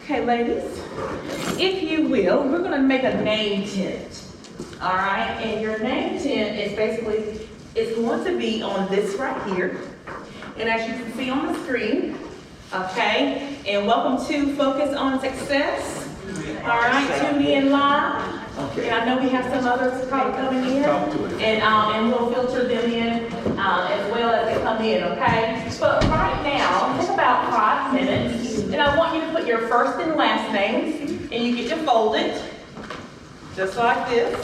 Okay, ladies, if you will, we're gonna make a name tent. All right, and your name tent is basically, it's going to be on this right here. And as you can see on the screen, okay, and welcome to Focus on Success. All right, tune in live. Okay. And I know we have some others probably coming in. And we'll filter them in as well as they come in, okay? But right now, take about 5 minutes, and I want you to put your first and last names, and you get to fold it, just like this.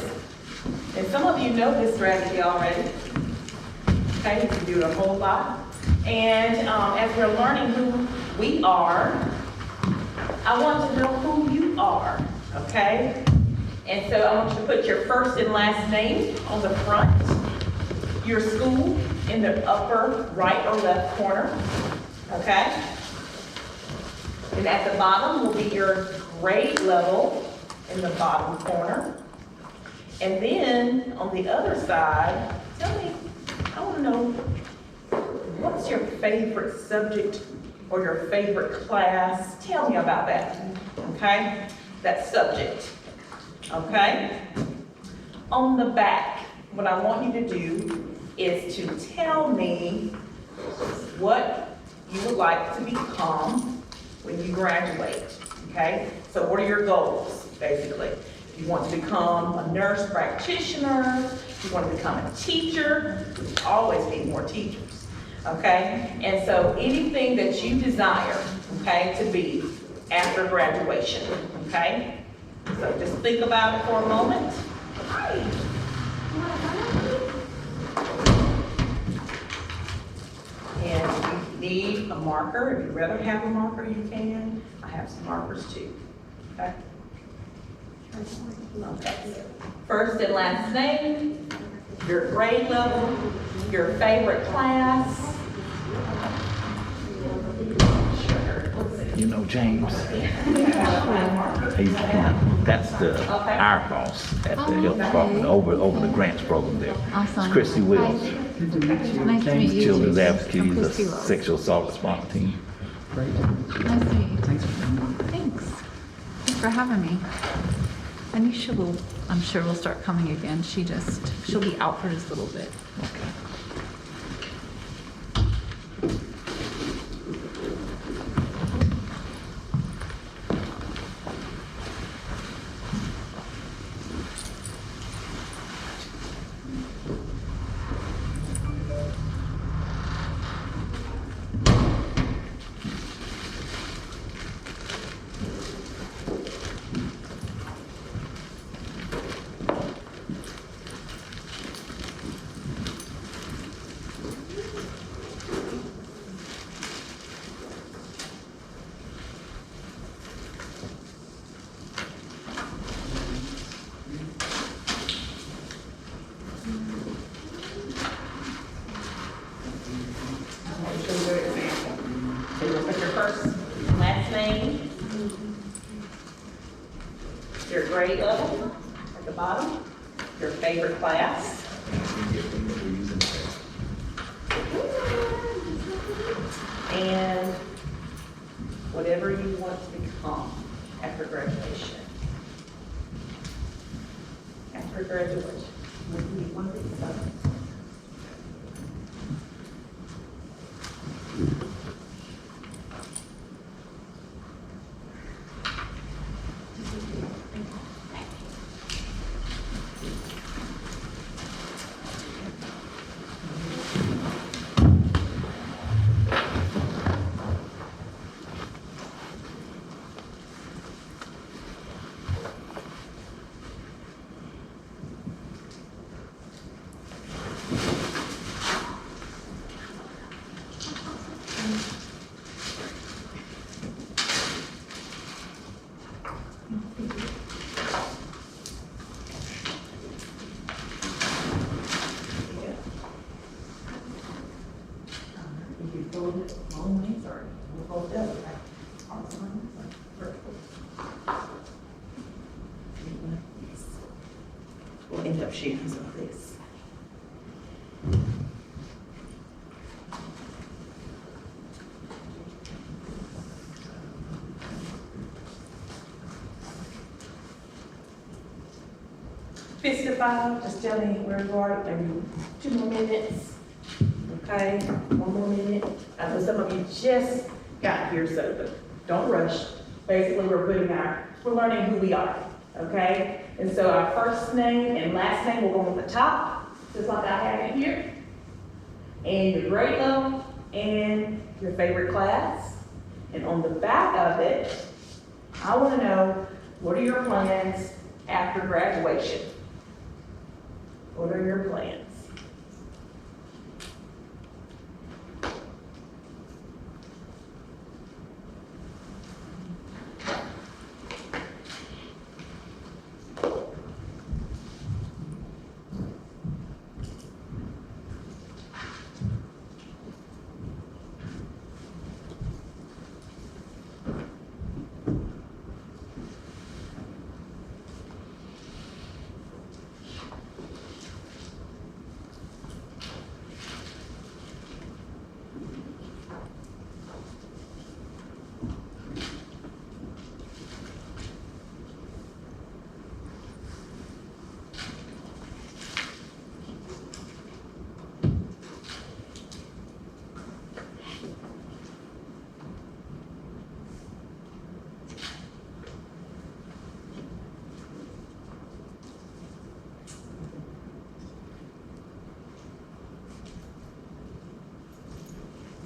And some of you know this strategy already. Okay, you can do it a whole lot. And as we're learning who we are, I want to know who you are, okay? And so I want you to put your first and last name on the front, your school in the upper right or left corner, okay? And at the bottom will be your grade level in the bottom corner. And then on the other side, tell me, I want to know, what's your favorite subject or your favorite class? Tell me about that, okay? That subject. Okay? On the back, what I want you to do is to tell me what you would like to become when you graduate. Okay? So what are your goals, basically? If you want to become a nurse practitioner, if you want to become a teacher, we always need more teachers. Okay? And so anything that you desire, okay, to be after graduation. Okay? So just think about it for a moment. And if you need a marker, if you'd rather have a marker, you can. I have some markers too. Okay? Okay. First and last name, your grade level, your favorite class. You know, James, that's our boss at the health department over the grants program there. Awesome. It's Christy Wills. Nice to meet you. Children's Advocate, I'm he's a Christy Wills. sexual assault response team. Nice to meet you. Thanks for coming. Thanks for having me. Anisha will, I'm sure, will start coming again. She'll be out for just a little bit. Okay. So you'll put your first and last name, your grade level at the bottom, your favorite class. And whatever you want to become after graduation. After graduation, what do you want to become? We'll end up shooting some of this. fist to five, just tell me where you are, maybe 2 more minutes. Okay, 1 more minute. I know some of you just got here, so but don't rush. Basically, we're learning who we are, okay? And so our first name and last name will go on the top, just like I have it here. And your grade level and your favorite class. And on the back of it, I want to know, what are your plans after graduation? What are your plans?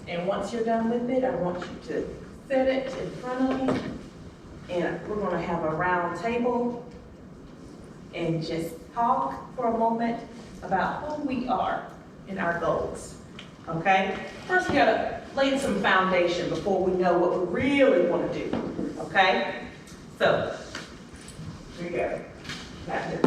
And once you're done with it, I want you to set it in front of you. And we're going to have a round table and just talk for a moment about who we are and our goals. Okay? First, we got to lay some foundation before we know what we really want to do. Okay? So, here we go. Got this.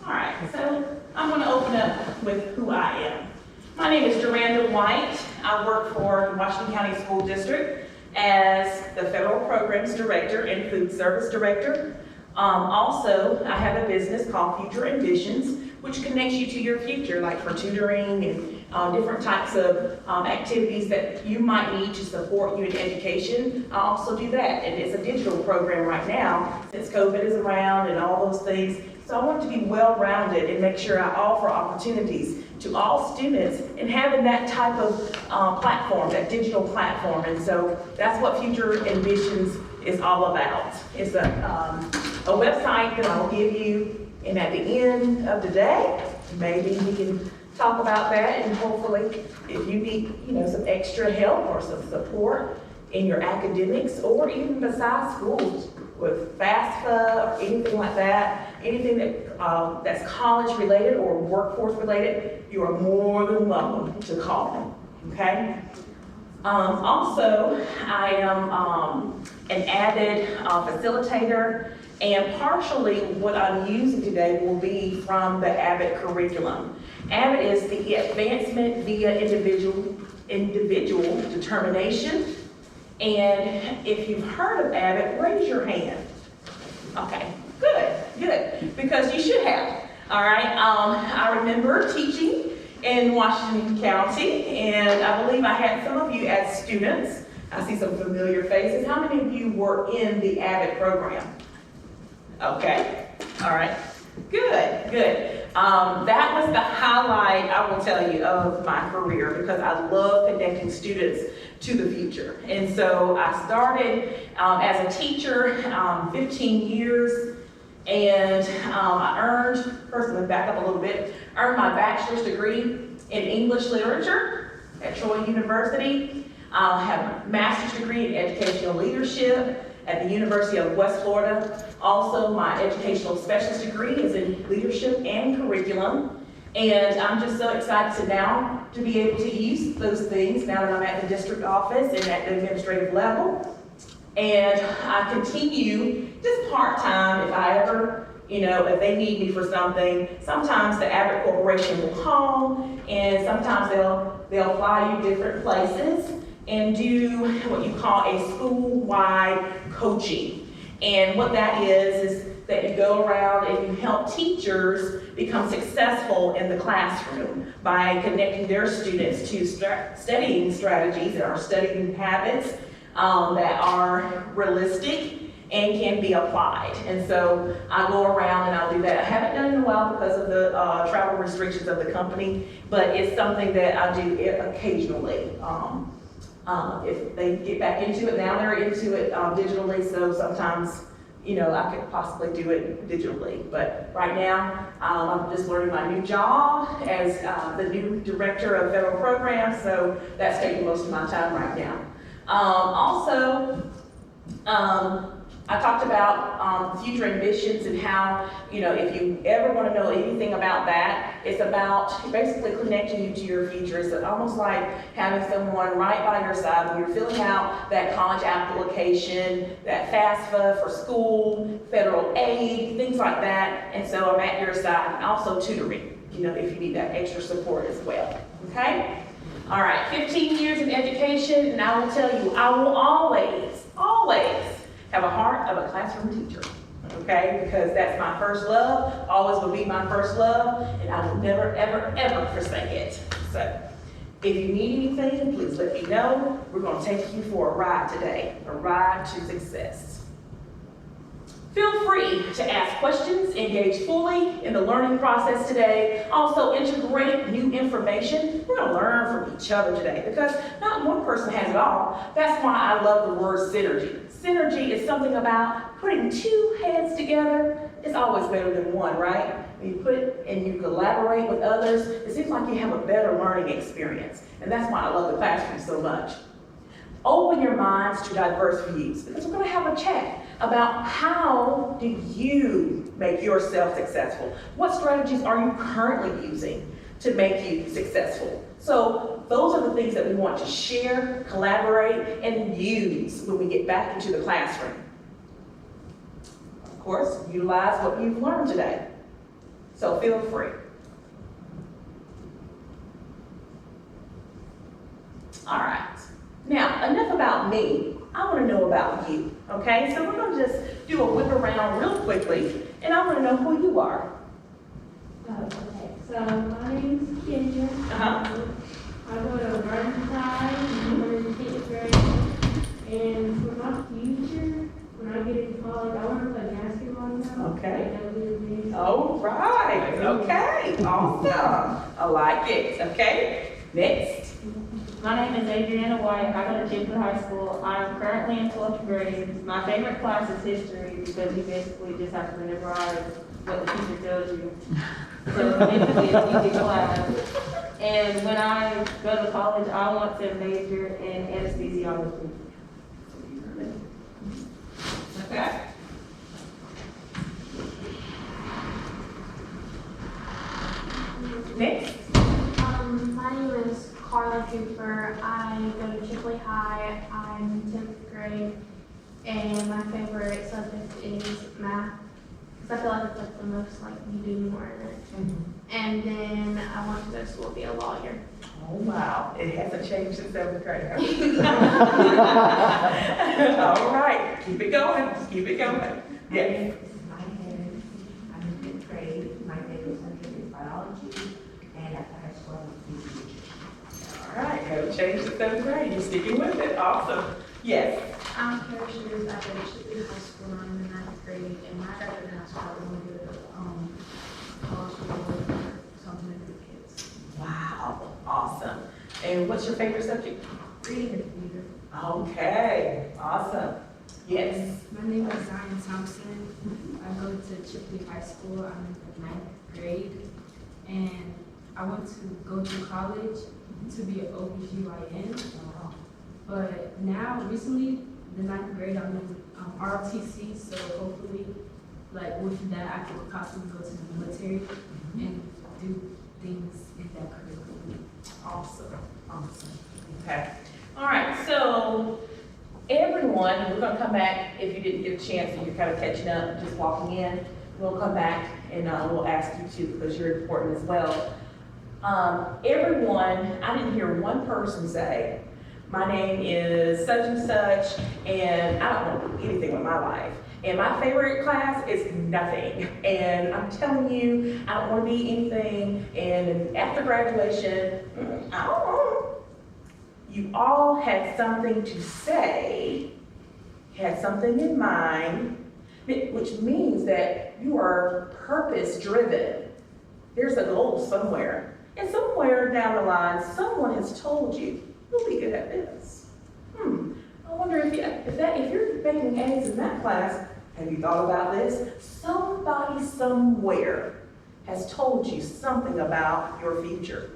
All right, so I'm going to open up with who I am. My name is Duranda White. I work for the Washington County School District as the Federal Programs Director and Food Service Director. Also, I have a business called Future Ambitions, which connects you to your future, like for tutoring and different types of activities that you might need to support you in education. I also do that, and it's a digital program right now since COVID is around and all those things. So I want to be well-rounded and make sure I offer opportunities to all students and having that type of platform, that digital platform. And so that's what Future Ambitions is all about. It's a website that I'll give you, and at the end of the day, maybe we can talk about that, and hopefully if you need, some extra help or some support in your academics or even besides schools with FAFSA or anything like that, anything that that's college related or workforce related, you are more than welcome to call me, okay? Also, I am an avid facilitator, and partially what I'm using today will be from the AVID curriculum. AVID is the Advancement via Individual Determination. And if you've heard of AVID, raise your hand. Okay, good, because you should have. All right, I remember teaching in Washington County, and I believe I had some of you as students. I see some familiar faces. How many of you were in the AVID program? Okay, all right, good. That was the highlight, I will tell you, of my career, because I love connecting students to the future. And so I started as a teacher 15 years, and I earned, first let me back up a little bit, earned my bachelor's degree in English literature at Troy University. I have a master's degree in educational leadership at the University of West Florida. Also, my educational specialist degree is in leadership and curriculum. And I'm just so excited to be able to use those things now that I'm at the district office and at the administrative level. And I continue just part-time if I ever, if they need me for something. Sometimes the AVID Corporation will call, and sometimes they'll fly you different places and do what you call a school-wide coaching. And what that is that you go around and you help teachers become successful in the classroom by connecting their students to studying strategies or studying habits, that are realistic and can be applied. And so I go around and I'll do that. I haven't done it in a while because of the travel restrictions of the company, but it's something that I do occasionally. If they get back into it, now they're into it digitally, so sometimes, you know, I could possibly do it digitally. But right now, I'm just learning my new job as the new director of federal programs, so that's taking most of my time right now. I talked about future ambitions and how, you know, if you ever want to know anything about that, it's about basically connecting you to your future. It's almost like having someone right by your side when you're filling out that college application, that FAFSA for school, federal aid, things like that. And so I'm at your side, and also tutoring, you know, if you need that extra support as well, okay? All right, 15 years in education, and I will tell you, I will always have a heart of a classroom teacher, okay? Because that's my first love, always will be my first love, and I will never, ever, ever forsake it. So, if you need anything, please let me know. We're gonna take you for a ride today, a ride to success. Feel free to ask questions, engage fully in the learning process today. Also integrate new information. We're gonna learn from each other today because not one person has it all. That's why I love the word synergy. Synergy is something about putting two heads together. It's always better than one, right? When you put and you collaborate with others, it seems like you have a better learning experience. And that's why I love the classroom so much. Open your minds to diverse views because we're going to have a chat about how do you make yourself successful? What strategies are you currently using to make you successful? So those are the things that we want to share, collaborate, and use when we get back into the classroom. Of course, utilize what you've learned today. So feel free. All right. Now, enough about me. I want to know about you, okay? So we're going to just do a whip around real quickly, and I want to know who you are. Okay, so my name is Kendra. I go to Burnside, I'm in the 10th grade. And for my future, when I get into college, I want to play basketball now. Okay. Like WNBA. All right. Okay. Awesome. I like it. Okay. Next. My name is Adriana White. I go to Chipwood High School. I'm currently in 12th grade. My favorite class is history because you basically just have to memorize what the teacher tells you. So basically it's an easy class. And when I go to college, I want to major in anesthesiology. Okay. Next. My name is Carla Cooper. I go to Chipley High. I'm in 10th grade, and my favorite subject is math because I feel like it's like the most like you do more in it. And then I want to go to school to be a lawyer. Oh wow, it hasn't changed since 7th grade. All right, keep it going. Keep it going. Yes. I'm in 5th grade. My favorite subject is biology, and after high school, I went to teaching. All right, haven't changed since 7th grade. You're sticking with it. Awesome. Yes. I'm Kara Shears. I go to Chipley High School. I'm in the 9th grade, and I graduated high school. I want to go to college or something to do with kids. Wow, awesome. And what's your favorite subject? Reading and theater. Okay, awesome. Yes. My name is Zion Thompson. I go to Chipley High School. I'm in the 9th grade, and I want to go to college to be an OBGYN. But now, recently, the 9th grade, I'm in ROTC, so hopefully, like with that, I could possibly go to the military and do things in that career. Awesome, awesome. Okay. All right, so everyone, we're gonna come back, if you didn't get a chance and you're kind of catching up, just walking in, we'll come back and we'll ask you too, because you're important as well. Everyone, I didn't hear one person say, my name is such and such, and I don't want to do anything with my life. And my favorite class is nothing. And I'm telling you, I don't want to be anything. And after graduation, I don't know. you all had something to say, had something in mind, which means that you are purpose-driven. There's a goal somewhere. And somewhere down the line, someone has told you, you'll be good at this. I wonder if you're making A's in that class, have you thought about this? Somebody somewhere has told you something about your future,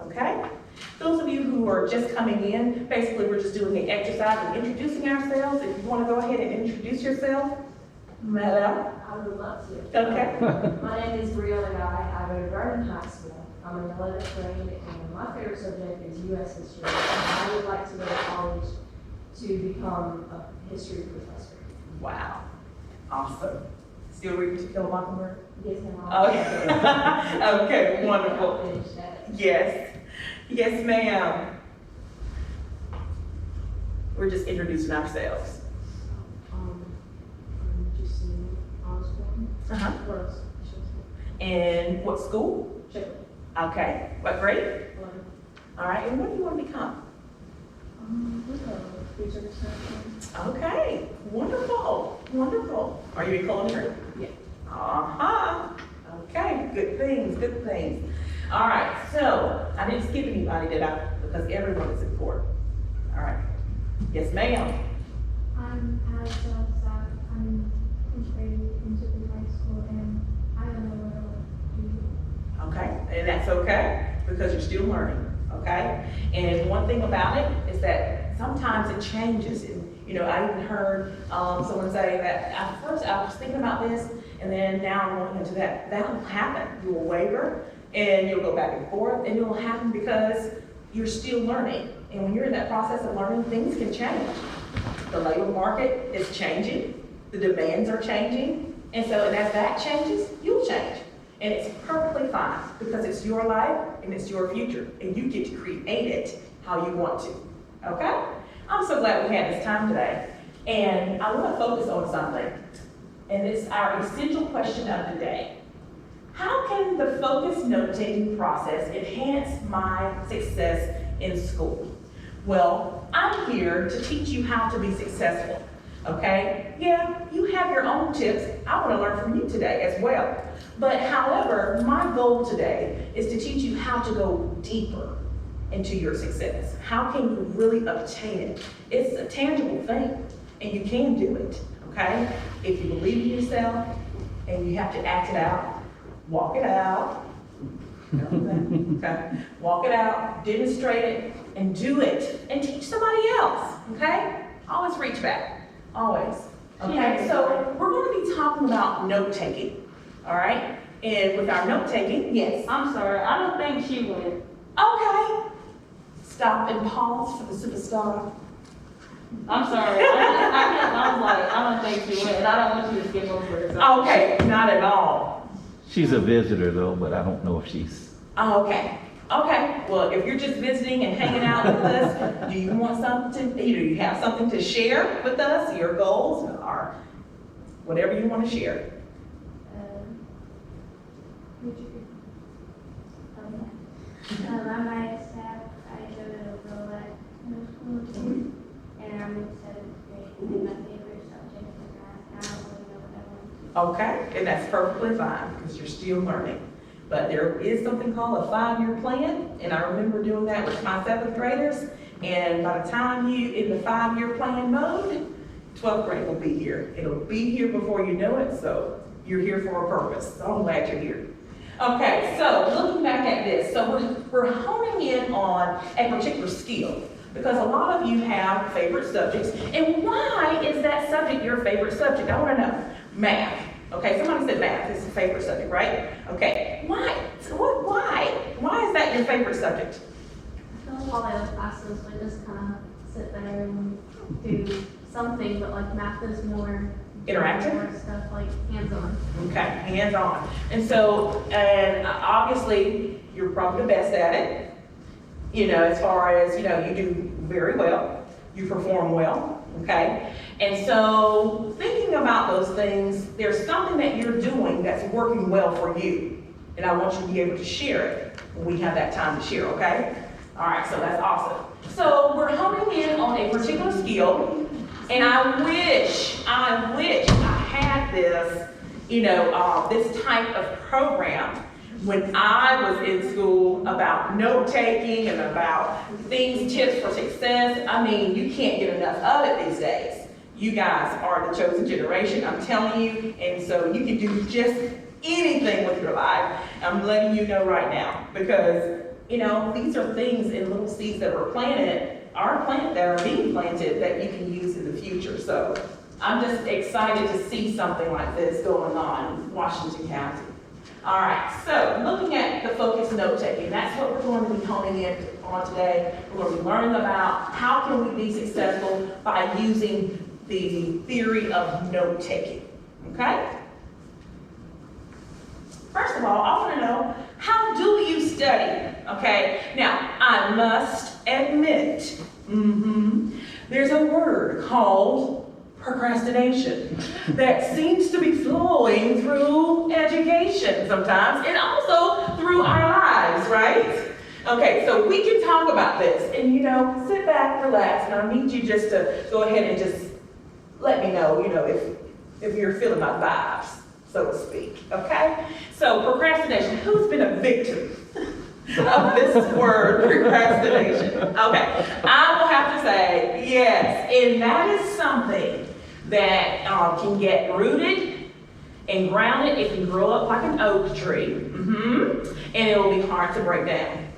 okay? Those of you who are just coming in, basically we're just doing an exercise of introducing ourselves. If you want to go ahead and introduce yourself, Madam. I would love to. Okay. My name is Briella Guy. I go to Garden High School. I'm in 11th grade, and my favorite subject is U.S. history. And I would like to go to college to become a history professor. Wow, awesome. Still reading To Kill a Mockingbird? Yes, ma'am. Okay. Okay, wonderful. I'll finish that. Yes, yes, ma'am. We're just introducing ourselves. I'm just in Osborne. Uh-huh. First, I should say. And what school? Shepherd. Okay, what grade? 11. All right, and what do you want to become? Future researcher. Okay, wonderful, wonderful. Are you a culinary? Yeah. Uh-huh. Okay, good things, good things. All right, so I didn't skip anybody, did I? Because everyone is important. All right. Yes, ma'am. I'm Abigail Zach. I'm in grade in Chipley High School, and I don't know what I want to do. Okay, and that's okay because you're still learning, okay? And one thing about it is that sometimes it changes. And, you know, I even heard someone say that at first I was thinking about this, and then now I'm going into that. That'll happen. You will waver, and you'll go back and forth, and it will happen because you're still learning. And when you're in that process of learning, things can change. The labor market is changing. The demands are changing. And so, and as that changes, you'll change. And it's perfectly fine because it's your life and it's your future. And you get to create it how you want to. Okay? I'm so glad we had this time today. And I want to focus on something. And it's our essential question of the day. How can the focused note-taking process enhance my success in school? Well, I'm here to teach you how to be successful, okay? Yeah, you have your own tips. I want to learn from you today as well. But however, my goal today is to teach you how to go deeper into your success. How can you really obtain it? It's a tangible thing, and you can do it, okay? If you believe in yourself and you have to act it out, walk it out. Okay? Walk it out, demonstrate it, and do it, and teach somebody else, okay? Always reach back, always. Okay, so we're going to be talking about note-taking, all right? And with our note-taking, yes. I'm sorry, I don't think she went. Okay. Stop and pause for the superstar. I'm sorry, I was like, I don't think she went, and I don't want you to skip over it. So. Okay, not at all. She's a visitor though, but I don't know if she's. Oh, okay. Okay. Well, if you're just visiting and hanging out with us, do you want something to, you have something to share with us, your goals, or whatever you want to share? I'm Maya Staff. I go to Rolex Middle School too, and I'm in 7th grade. And my favorite subject is math. I don't really know what I want to do. Okay, and that's perfectly fine because you're still learning. But there is something called a 5-year plan, and I remember doing that with my 7th graders. And by the time you in the 5-year plan mode, 12th grade will be here. It'll be here before you know it, so you're here for a purpose. So I'm glad you're here. Okay, so looking back at this, so we're honing in on a particular skill because a lot of you have favorite subjects. And why is that subject your favorite subject? I want to know. Math. Okay, somebody said math is a favorite subject, right? Okay, why? So why? Why is that your favorite subject? I feel like all the other classes we just kind of sit there and do something, but like math is more Interactive? more stuff like hands-on. Okay, hands-on. And so, and obviously, you're probably the best at it. You know, as far as, you do very well. You perform well, okay? And so, thinking about those things, there's something that you're doing that's working well for you. And I want you to be able to share it when we have that time to share, okay? All right, so that's awesome. So we're honing in on a particular skill, and I wish I had this, this type of program when I was in school about note-taking and about things, tips for success. I mean, you can't get enough of it these days. You guys are the chosen generation, I'm telling you, and so you can do just anything with your life. I'm letting you know right now, because, these are things and little seeds that were planted, that are being planted that you can use in the future. So I'm just excited to see something like this going on in Washington County. All right, so looking at the focused note-taking, that's what we're going to be honing in on today. We're going to be learning about how can we be successful by using the theory of note-taking, okay? First of all, I want to know, how do you study, okay? Now, I must admit, there's a word called procrastination that seems to be flowing through education sometimes, and also through our lives, right? Okay, so we can talk about this, and sit back, relax, and I need you just to go ahead and just let me know, if you're feeling my vibes, so to speak, okay? So procrastination, who's been a victim of this word, procrastination? Okay, I will have to say yes, and that is something that can get rooted and grounded. It can grow up like an oak tree, and it will be hard to break down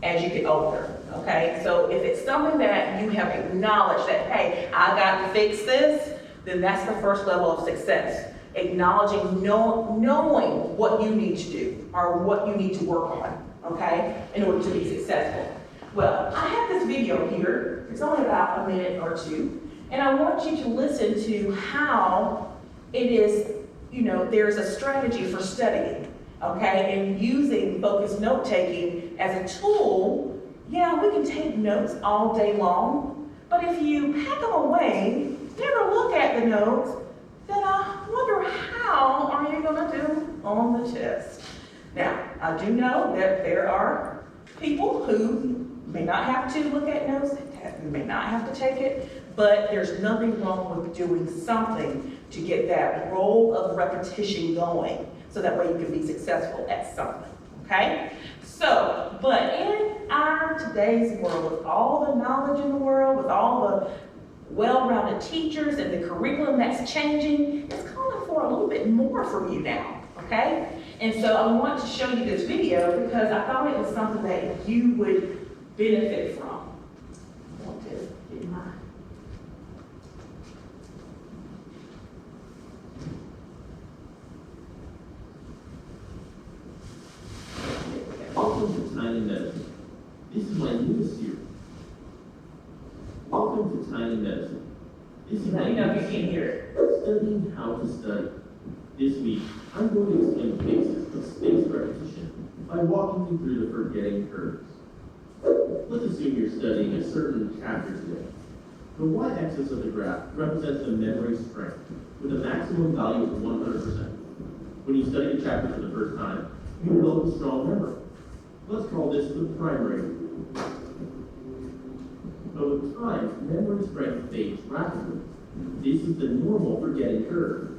as you get older, okay? So if it's something that you have acknowledged that, hey, I got to fix this, then that's the first level of success. Acknowledging, knowing what you need to do or what you need to work on, okay, in order to be successful. Well, I have this video here. It's only about a minute or two. And I want you to listen to how it is, there's a strategy for studying, okay? And using focused note-taking as a tool. Yeah, we can take notes all day long, but if you pack them away, never look at the notes, then I wonder how are you gonna do on the test? Now, I do know that there are people who may not have to look at notes, may not have to take it, but there's nothing wrong with doing something to get that roll of repetition going, so that way you can be successful at something, okay? So, but in our today's world, with all the knowledge in the world, with all the well-rounded teachers and the curriculum that's changing, it's calling for a little bit more from you now, okay? And so I want to show you this video because I thought it was something that you would benefit from. I want to get my Welcome to Tiny Medicine. This is my newest series. Welcome to Tiny Medicine. This is my if you can't hear it. Studying how to study. This week, I'm going to explain the basics of spaced repetition by walking you through the forgetting curves. Let's assume you're studying a certain chapter today. The y-axis of the graph represents the memory strength with a maximum value of 100%. When you study a chapter for the first time, you develop a strong memory. Let's call this the primary. Over time, memory strength fades rapidly. This is the normal forgetting curve.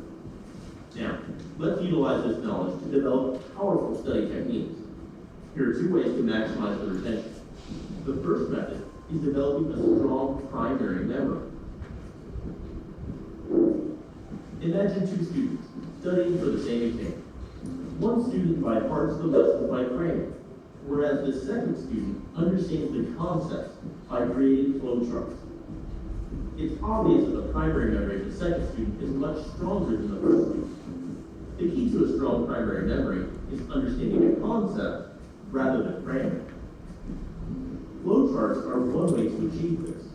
Now, let's utilize this knowledge to develop powerful study techniques. Here are two ways to maximize the retention. The first method is developing a strong primary memory. Imagine two students studying for the same exam. One student by hearts the lesson by framing, whereas the second student understands the concepts by creating flowcharts. It's obvious that the primary memory of the second student is much stronger than the first student. The key to a strong primary memory is understanding the concept rather than framing. Flowcharts are one way to achieve this.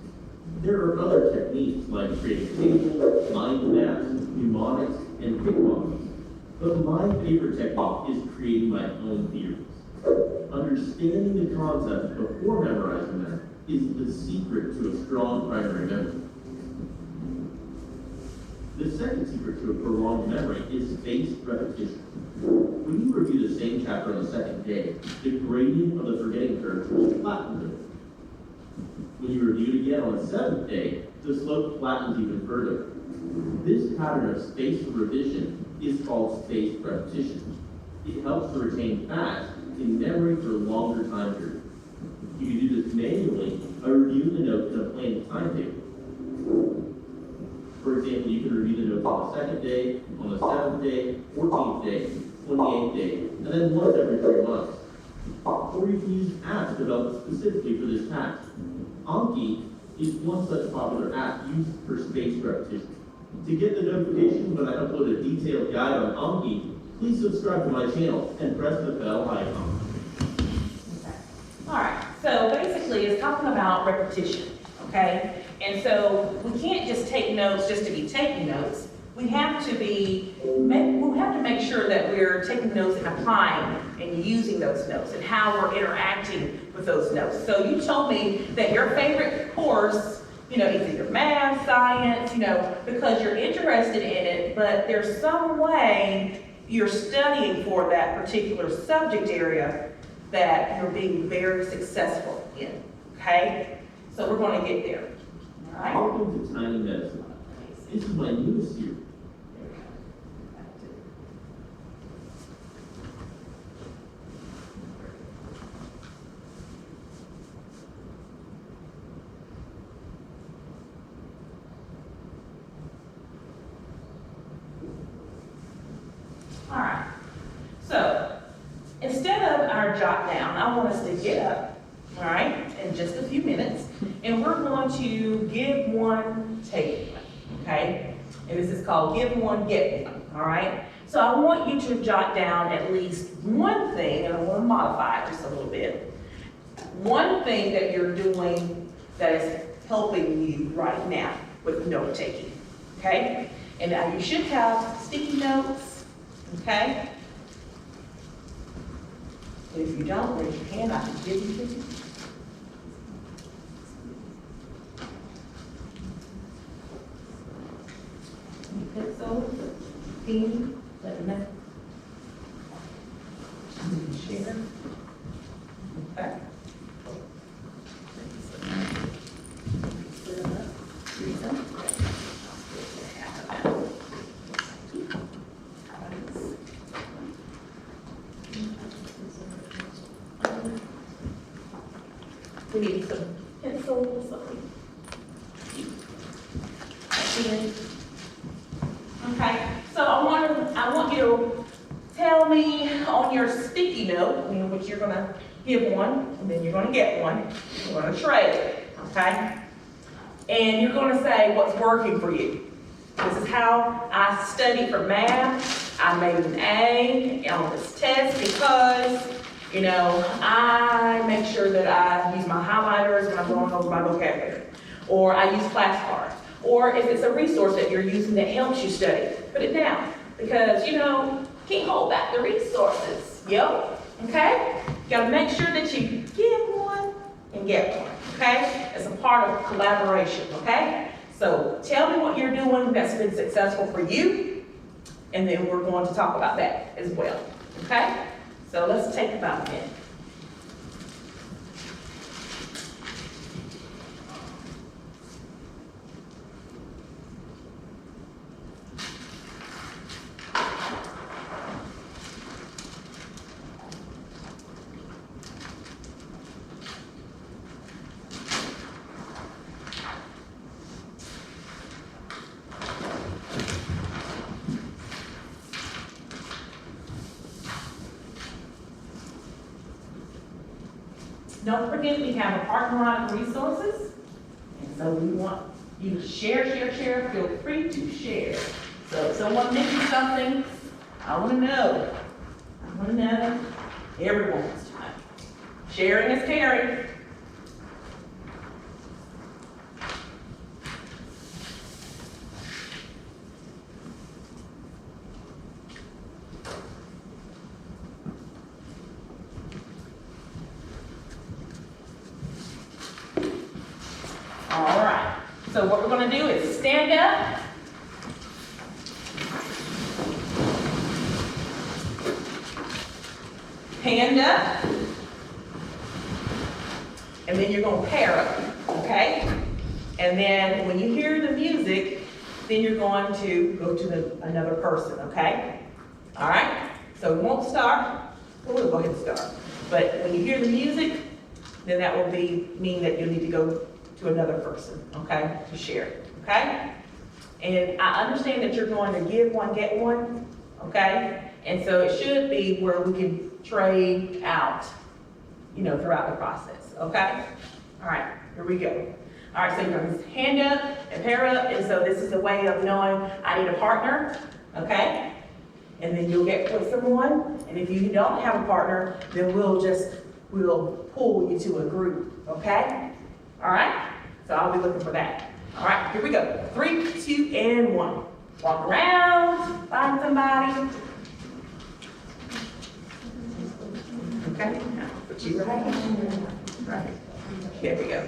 There are other techniques like creating tables, mind maps, mnemonics, and pick models. But my favorite technique is creating my own theories. Understanding the concepts before memorizing them is the secret to a strong primary memory. The second secret to a prolonged memory is spaced repetition. When you review the same chapter on the second day, the gradient of the forgetting curve is flattened. be reviewed again on the 7th day, the slope flattens even further. This pattern of spaced revision is called spaced repetition. It helps to retain facts in memory for longer time periods. You can do this manually by reviewing the notes in a planned timetable. For example, you can review the notes on the 2nd day, on the 7th day, 14th day, 28th day, and then once every 3 months. Or you can use apps developed specifically for this task. Anki is one such popular app used for spaced repetition. To get the notification when I upload a detailed guide on Anki, please subscribe to my channel and press the bell icon. All right, so basically it's talking about repetition, okay? And so we can't just take notes just to be taking notes. We have to make sure that we're taking notes and applying and using those notes and how we're interacting with those notes. So you told me that your favorite course, is either math, science, because you're interested in it, but there's some way you're studying for that particular subject area that you're being very successful in, okay? So we're going to get there, all right? Welcome to Tiny Medicine. This is my newest series. All right, so instead of our jot down, I want us to get up, all right, in just a few minutes, and we're going to give one, take one, okay? And this is called give one, get one, all right? So I want you to jot down at least one thing, and I want to modify it just a little bit. One thing that you're doing that is helping you right now with note taking, okay? And now you should have sticky notes. Okay? If you don't, raise your hand, I can give you this. Any pencils, pen, let me know. Share. Okay. We need some pencils, something. Okay, so I want you to tell me on your sticky note, which you're gonna give one, and then you're gonna get one. You're gonna trade it, okay? And you're gonna say what's working for you. This is how I studied for math. I made an A on this test because I make sure that I use my highlighters when I'm going over my vocabulary. Or I use flashcards. Or if it's a resource that you're using that helps you study, put it down. Because, can't hold back the resources. Okay? You gotta make sure that you give one and get one. Okay? It's a part of collaboration. Okay? So tell me what you're doing that's been successful for you. And then we're going to talk about that as well. Okay? So let's take about a minute. Don't forget we have a parking lot of resources. And so we want you to share. Feel free to share. So if someone mentions something, I want to know. Everyone's time. Sharing is caring. All right, so what we're going to do is stand up. Hand up. and then you're gonna pair up, okay? And then when you hear the music, then you're going to go to another person, okay? All right? So we won't start, well, we'll go ahead and start. But when you hear the music, then that will mean that you'll need to go to another person, okay, to share, okay? And I understand that you're going to give one, get one, okay? And so it should be where we can trade out, throughout the process, okay? All right, here we go. All right, so you're going to hand up and pair up, and so this is a way of knowing I need a partner, okay? And then you'll get with someone, and if you don't have a partner, then we'll pull you to a group, okay? All right? So I'll be looking for that. All right, here we go. 3, 2, and 1. Walk around, find somebody. Okay, now put you right. There we go.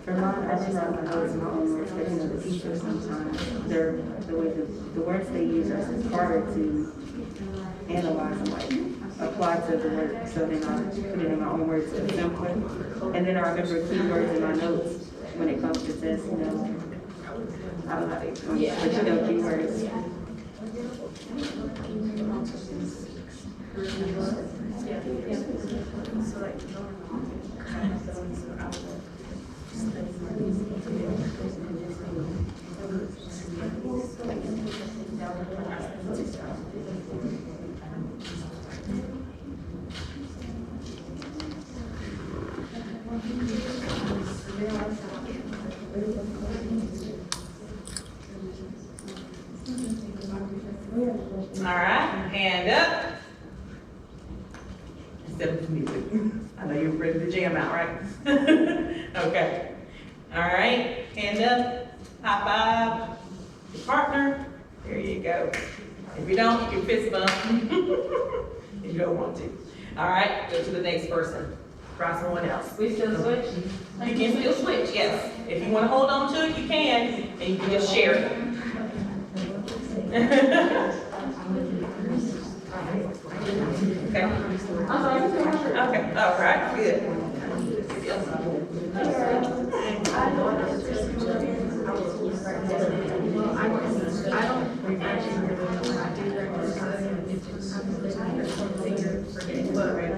For mine, I just have my notes, my own notes, but the teachers sometimes, the words they use are just harder to analyze and apply to the work. So then I put it in my own words, it's simpler. And then I remember keywords in my notes when it comes to tests, I don't know how to explain it, but keywords. All right, hand up. Instead of music. I know you're ready to jam out, right? Okay. All right, hand up, high five, your partner. There you go. If you don't, you can fist bump. If you don't want to. All right, go to the next person. Try someone else. We still switch? You can still switch, yes. If you want to hold on to it, you can, and you can just share it. Okay. Okay, all right, good.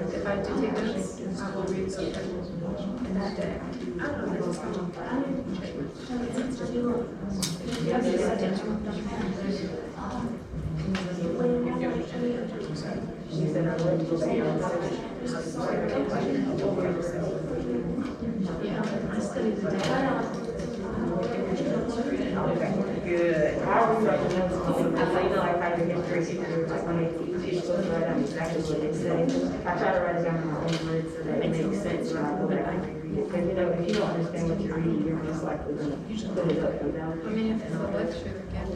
If I do take notes, I will read subtitles in that day. Good. I like how your history teacher, like when they teach, it's supposed to write down exactly what they say. I try to write it down in my own words so that it makes sense when I go back and read it. Because if you don't understand what you're reading, you're most likely going to put it up and down. I mean, if it's a lecture, again.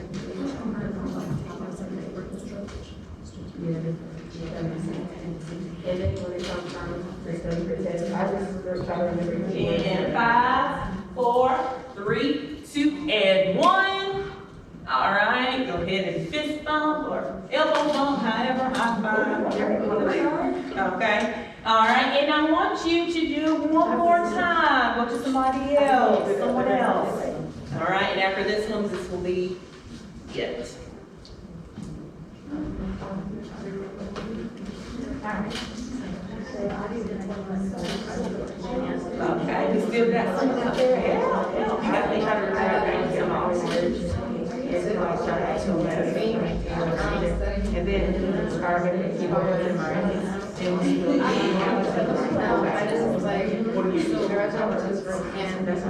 Yeah. And then when it comes time to study for test, I just try to remember. And 5, 4, 3, 2, and 1. All right, go ahead and fist bump or elbow bump, however, high five, whatever you want to do. Okay, all right, and I want you to do one more time. Go to somebody else, someone else. All right, and after this one, this will be it. Okay, we still got someone out there. Yeah, you got me. And then I remember to keep on in my What do you do? And that's how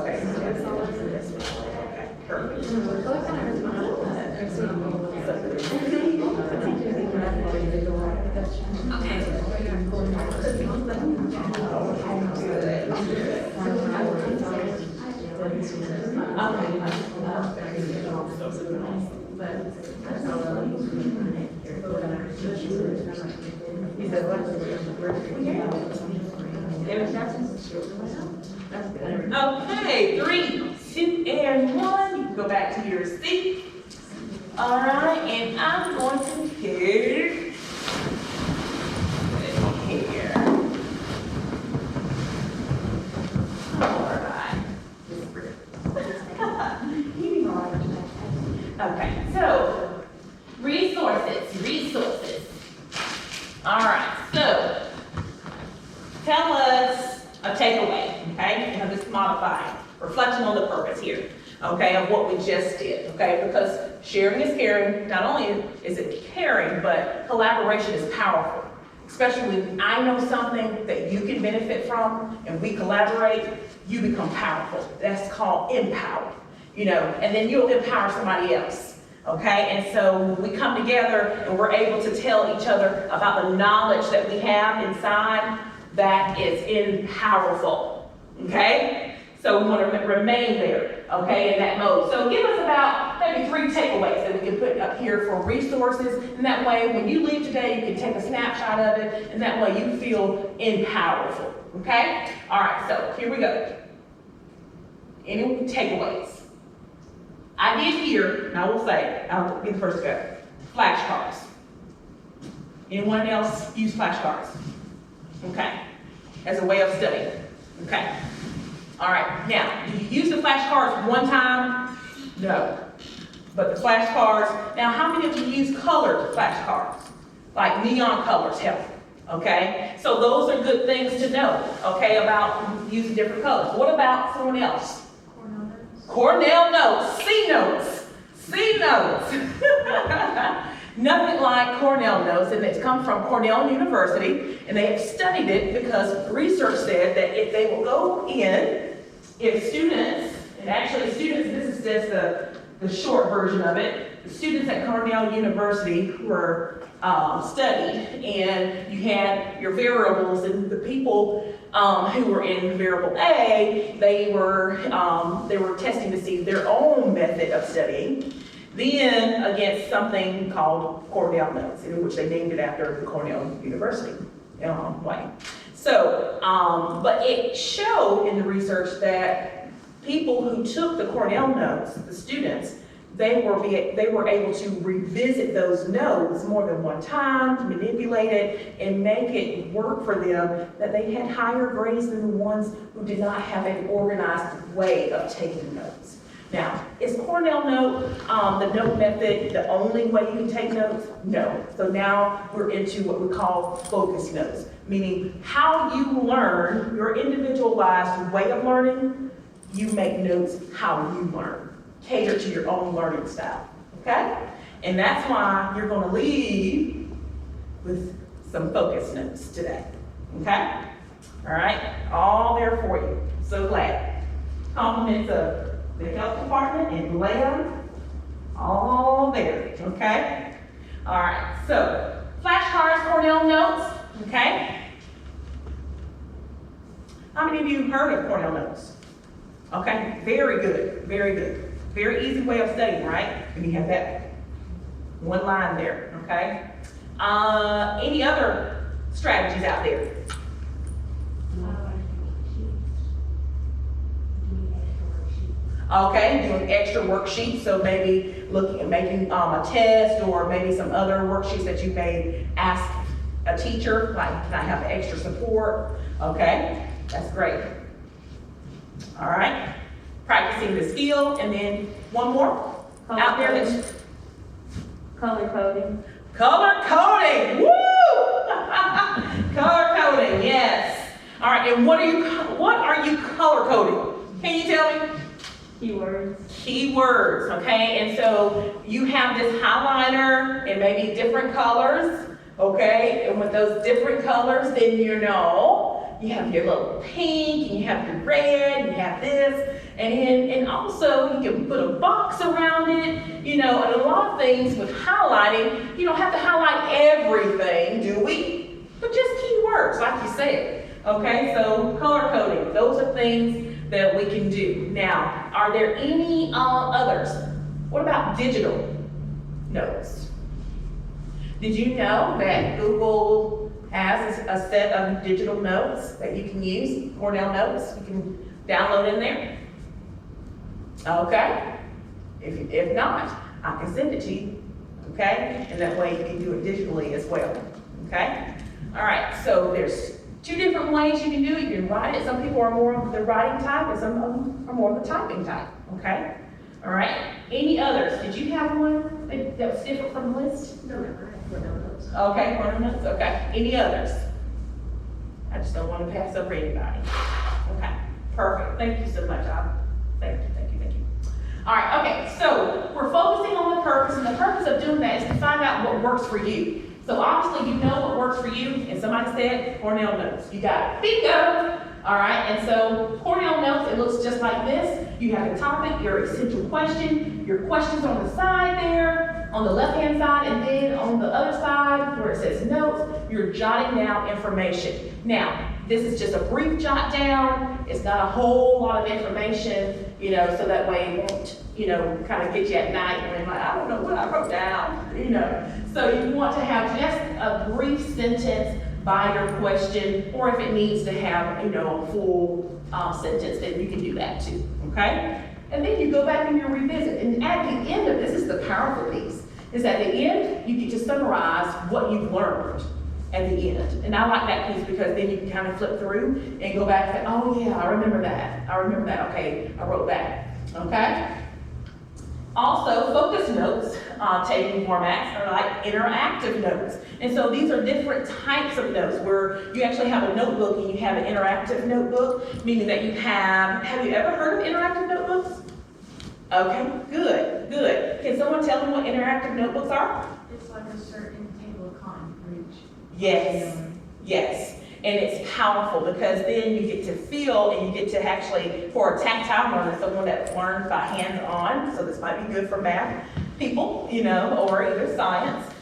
Okay. Okay, 3, 2, and 1. You can go back to your seat. All right, and I'm going to pick here. All right. Okay, so resources. All right, so tell us a takeaway, okay? And I'm just modifying, reflecting on the purpose here, okay, of what we just did, okay? Because sharing is caring. Not only is it caring, but collaboration is powerful. Especially when I know something that you can benefit from and we collaborate, you become powerful. That's called empower, and then you'll empower somebody else. Okay, and so we come together and we're able to tell each other about the knowledge that we have inside that is empowerful. Okay, so we want to remain there, okay, in that mode. So give us about maybe 3 takeaways that we can put up here for resources, and that way when you leave today, you can take a snapshot of it, and that way you feel empowerful. Okay, all right, so here we go. Any takeaways? I did hear, and I will say, I'll be the first to go, flashcards. Anyone else use flashcards? Okay, as a way of studying. Okay, all right, now, do you use the flashcards one time? No, but the flashcards, now how many of you use colored flashcards? Like neon colors help, okay? So those are good things to know, okay, about using different colors. What about someone else? Cornell notes, C notes. Nothing like Cornell notes, and it's come from Cornell University, and they have studied it because research said that if they will go in, if students, and actually students, this is just the short version of it, the students at Cornell University were studied, and you had your variables, and the people who were in variable A, they were testing to see their own method of studying, then against something called Cornell notes, in which they named it after the Cornell University. So, but it showed in the research that people who took the Cornell notes, the students, they were able to revisit those notes more than one time, manipulate it, and make it work for them, that they had higher grades than the ones who did not have an organized way of taking notes. Now, is Cornell note, the note method, the only way you can take notes? No. So now we're into what we call focus notes, meaning how you learn, your individualized way of learning, you make notes how you learn. Cater to your own learning style, okay? And that's why you're gonna leave with some focus notes today, okay? All right, all there for you. So glad. Compliments of the health department and GLAM, all there, okay? All right, so flashcards, Cornell notes, okay? How many of you heard of Cornell notes? Okay, very good, very good. Very easy way of studying, right? And you have that one line there, okay? Any other strategies out there? Okay, doing extra worksheets, so maybe looking at making a test, or maybe some other worksheets that you may ask a teacher, like, can I have extra support? Okay, that's great. All right, practicing the skill, and then one more out there that's Color coding. color coding. Woo! Color coding, yes. All right, and what are you color coding? Can you tell me? Keywords. Keywords, okay? And so you have this highlighter in maybe different colors, okay? And with those different colors, then you have your little pink, and you have your red, and you have this, and also you can put a box around it, and a lot of things with highlighting, you don't have to highlight everything, do we? But just keywords, like you said, okay? So color coding, those are things that we can do. Now, are there any others? What about digital notes? Did you know that Google has a set of digital notes that you can use, Cornell Notes, you can download in there? Okay. If not, I can send it to you, okay? And that way you can do it digitally as well, okay? All right, so there's two different ways you can do it. You can write it. Some people are more of the writing type and some of them are more of the typing type, okay? All right, any others? Did you have one that was different from the list? No, never. Cornell Notes. Okay, Cornell Notes, okay. Any others? I just don't want to pass over anybody. Okay, perfect. Thank you so much. Thank you. All right, okay, so we're focusing on the purpose, and the purpose of doing that is to find out what works for you. So obviously you know what works for you, and somebody said Cornell Notes. You got it. Bingo! All right, and so Cornell Notes, it looks just like this. You have a topic, your essential question, your questions on the side there, on the left-hand side, and then on the other side where it says notes, you're jotting down information. Now, this is just a brief jot down. It's not a whole lot of information, so that way it won't, kind of get you at night when like, I don't know what I wrote down, So you want to have just a brief sentence by your question, or if it needs to have, a full sentence, then you can do that too, okay? And then you go back and you revisit. And at the end of this is the powerful piece, is at the end, you get to summarize what you've learned at the end. And I like that piece because then you can kind of flip through and go back and say, oh yeah, I remember that. Okay, I wrote that, okay? Also, focus notes, taking formats are like interactive notes. And so these are different types of notes where you actually have a notebook and you have an interactive notebook, meaning that you have you ever heard of interactive notebooks? Okay, good. Can someone tell me what interactive notebooks are? It's like a certain table of contents for each. Yes. And it's powerful because then you get to feel and you get to actually, for a tactile learner, someone that learns by hands-on, so this might be good for math people, or either science.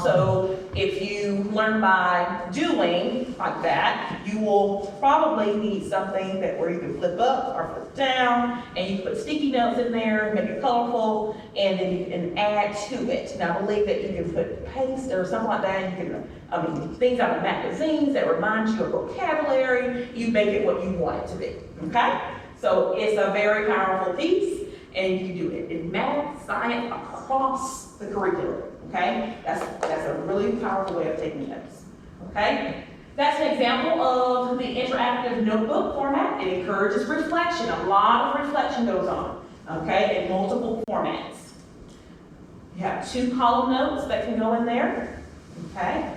So if you learn by doing like that, you will probably need something where you can flip up or flip down, and you can put sticky notes in there, make it colorful, and then you can add to it. Now I believe that you can put paste or something like that. You can, things out of magazines that remind you of vocabulary. You make it what you want it to be. Okay? So it's a very powerful piece, and you can do it in math, science, across the curriculum. Okay, that's a really powerful way of taking notes. Okay, that's an example of the interactive notebook format. It encourages reflection. A lot of reflection goes on. Okay, in multiple formats. You have 2 column notes that can go in there. Okay,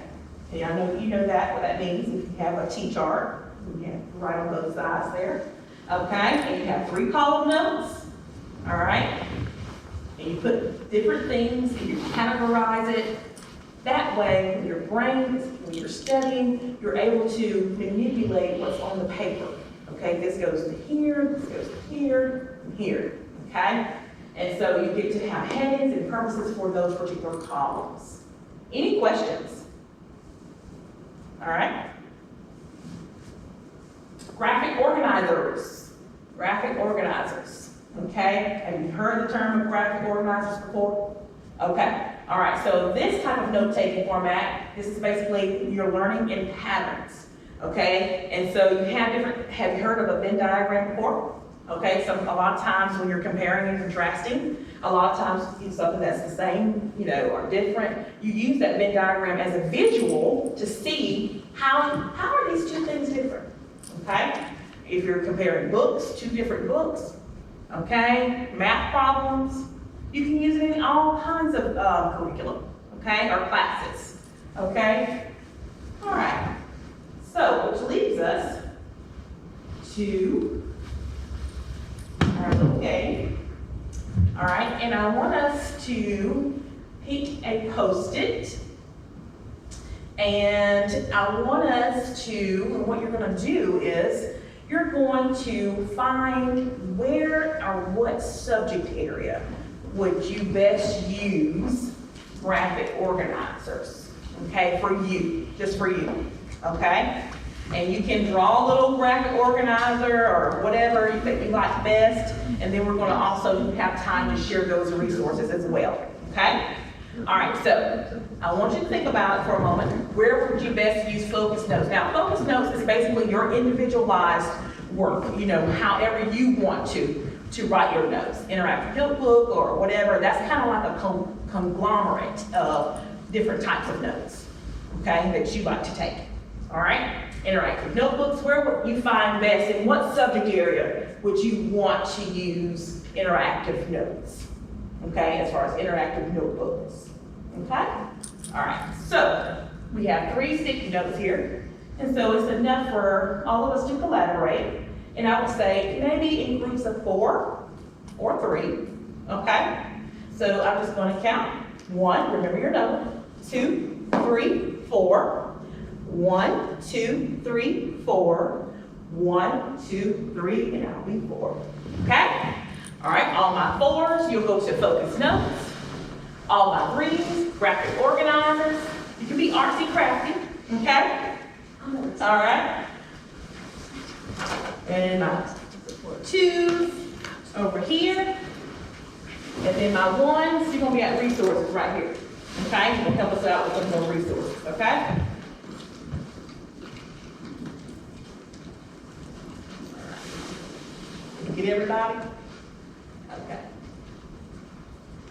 and I know you know what that means. If you have a T-chart, you have to write on both sides there. Okay, and you have 3 column notes. All right. And you put different things and you categorize it. That way, your brain, when you're studying, you're able to manipulate what's on the paper. Okay, this goes to here, this goes to here, and here. Okay? And so you get to have headings and purposes for those particular columns. Any questions? All right. Graphic organizers. Okay, have you heard the term of graphic organizers before? Okay, all right, so this type of note-taking format, this is basically you're learning in patterns, okay? And so you have you heard of a Venn diagram before? Okay, so a lot of times when you're comparing and contrasting, a lot of times something that's the same, or different, you use that Venn diagram as a visual to see how are these two things different, okay? If you're comparing books, 2 different books, okay, math problems, you can use it in all kinds of curriculum, okay, or classes, okay? All right, so which leads us to our little game. All right, and I want us to pick a Post-it, and I want us to, what you're going to do is, you're going to find where or what subject area would you best use graphic organizers, okay, for you, just for you, okay? And you can draw a little graphic organizer or whatever that you like best. And then we're gonna also have time to share those resources as well, okay? All right, so I want you to think about it for a moment. Where would you best use focus notes? Now, focus notes is basically your individualized work, you know, however you want to write your notes. Interactive notebook or whatever, that's kind of like a conglomerate of different types of notes, okay, that you like to take. All right, interactive notebooks, where would you find best, in what subject area would you want to use interactive notes? Okay, as far as interactive notebooks, okay? All right, so we have 3 sticky notes here, and so it's enough for all of us to collaborate, and I would say maybe in groups of 4 or 3, okay? So I'm just gonna count, 1, remember your number, 2, 3, 4, 1, 2, 3, 4, 1, 2, 3, and I'll be 4, okay? All right, all my 4s, you'll go to focus notes. All my 3s, graphic organizers. You can be artsy crafty, okay? All right. And my 2s over here. And then my 1s, you're gonna be at resources right here. Okay, you're gonna help us out with some more resources, okay? Get everybody? Okay.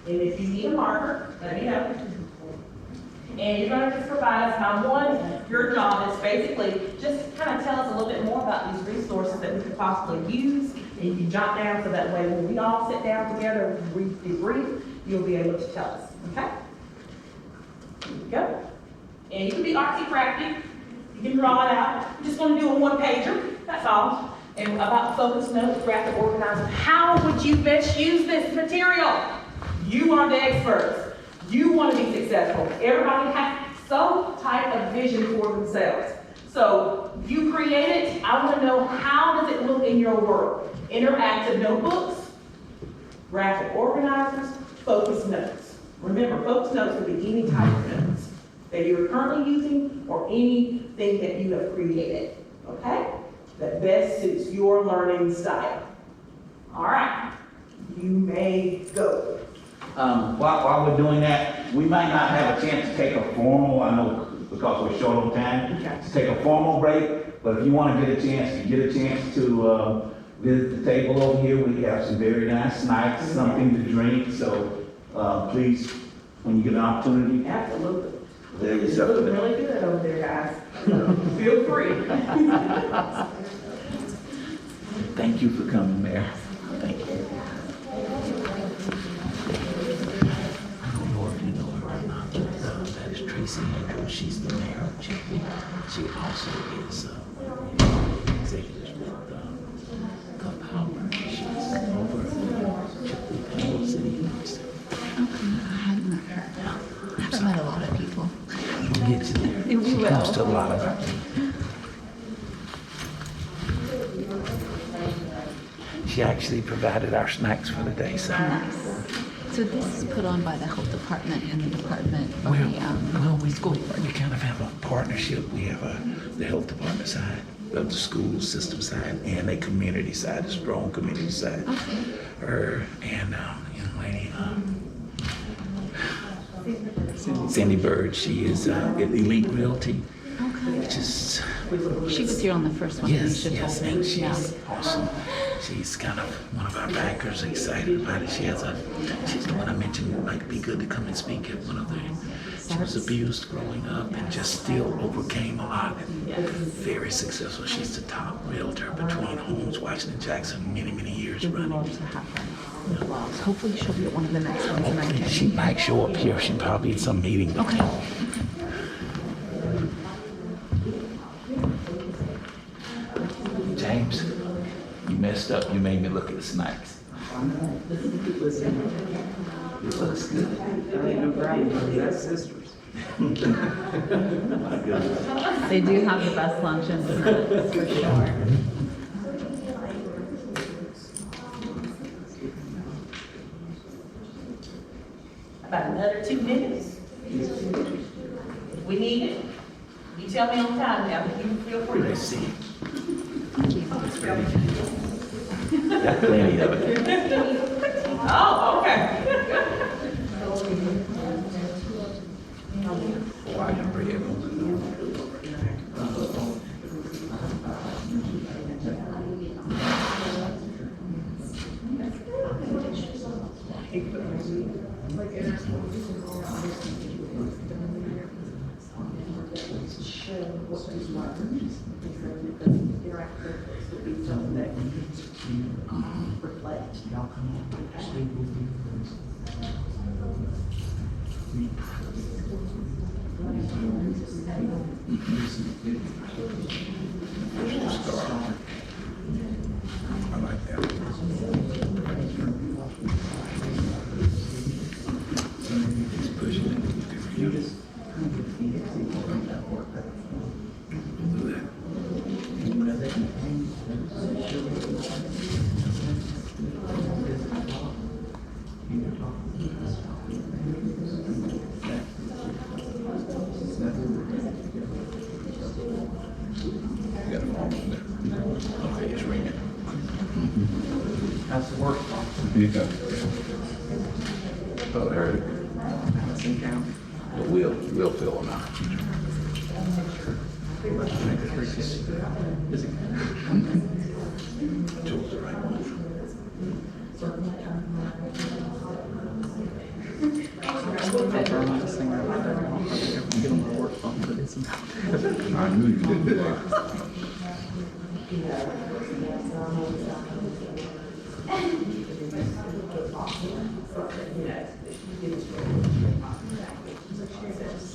And if you need a marker, let me know. And you're gonna just provide us my 1, your job is basically just kind of tell us a little bit more about these resources that we could possibly use. And you can jot down so that way when we all sit down together and debrief, you'll be able to tell us, okay? Here you go. And you can be artsy crafty. You can draw it out. You're just gonna do a 1-pager, that's all. And about focus notes, graphic organizer, how would you best use this material? You are the experts. You want to be successful. Everybody has some type of vision for themselves. So you create it. I want to know, how does it look in your world? Interactive notebooks, graphic organizers, focus notes. Remember, focus notes can be any type of notes that you're currently using or anything that you have created, okay? That best suits your learning style. All right, you may go. While we're doing that, we might not have a chance to take a formal, I know because we're short on time, to take a formal break, but if you want to get a chance to visit the table over here, we have some very nice snacks, something to drink, so please, when you get an opportunity. Absolutely. There you It's looking really good over there, guys. Feel free. Thank you for coming, Mayor. Thank you. I don't know if you know her or not, but that is Tracy Andrews. She's the mayor of Chipley. She also is executive with Cup Howard. She's over at Chipley Panel City University. Okay, I hadn't met her. I haven't met a lot of people. We'll get you there. We She will. comes to a lot of them. She actually provided our snacks for the day, so. Nice. So this is put on by the health department and the department of the school We board. kind of have a partnership. We have the health department side of the school system side and a community side, a strong community side. Okay. Her and young lady, Cindy Bird, she is Elite Realty, Okay. which is, She was here on the first one. yes, Nisha yes, told me. and she's Yeah. awesome. She's kind of one of our backers, excited about it. She's the one I mentioned, might be good to come and speak at one of the, she was abused growing up and just still overcame a lot and very successful. She's the top realtor between Holmes, Washington, Jackson, many, many years We'd running. love to have her. Well, hopefully she'll be at one of the next ones and I Hopefully can. she might show up here. She probably at some meeting. Okay. James, you messed up. You made me look at the snacks. It looks good. My goodness. They do have the best lunch and desserts for sure. About another 2 minutes. If we need it. You tell me on time now, you feel free. Let's see. Thank you. Got plenty of it. Oh, okay. Why you bring it on? I like that. Just pushing it. You just. You got a phone on there. Okay, it's ringing. That's the work. Yeah. Oh, there it is. Madison County. But we'll fill them out. Is it? Chose the right one. I'll turn this thing around. I'll probably ever get on the work phone, but it's not. I knew you did that.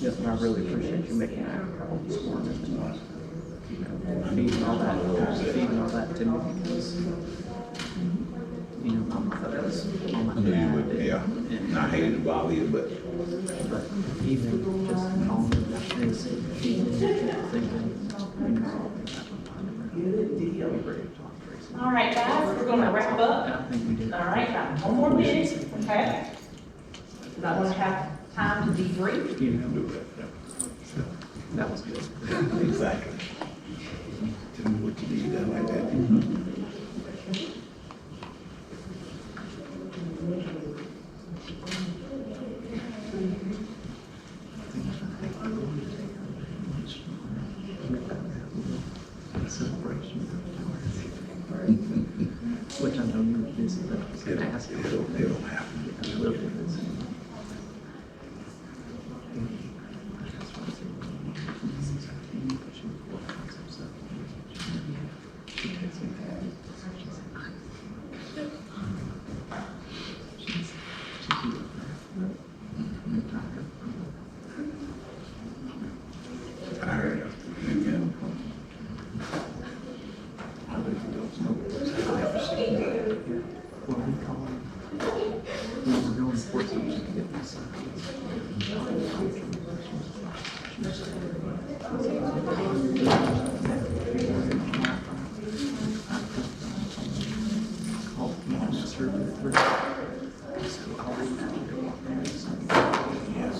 Yes, and I really appreciate you making that trouble this morning. And, feeding all that to me because, I'm focused on my I knew you dad. would, yeah. And I hated to bother you, but But even just calling it this, thinking, I'm ready to talk, Tracy. All right, guys, we're gonna wrap And up. I think we did. All right, got one more minute, okay? Because I want to have time to debrief. You know, do that. that was good. Exactly. Tell me what you need, I like that. Celebration. Which I know you were busy, but I was gonna ask you. It'll happen. I will do this. I heard of it. Yeah. Well, we call him. We were going for something to get this. Called the officer through. So I'll read that to you. Yes.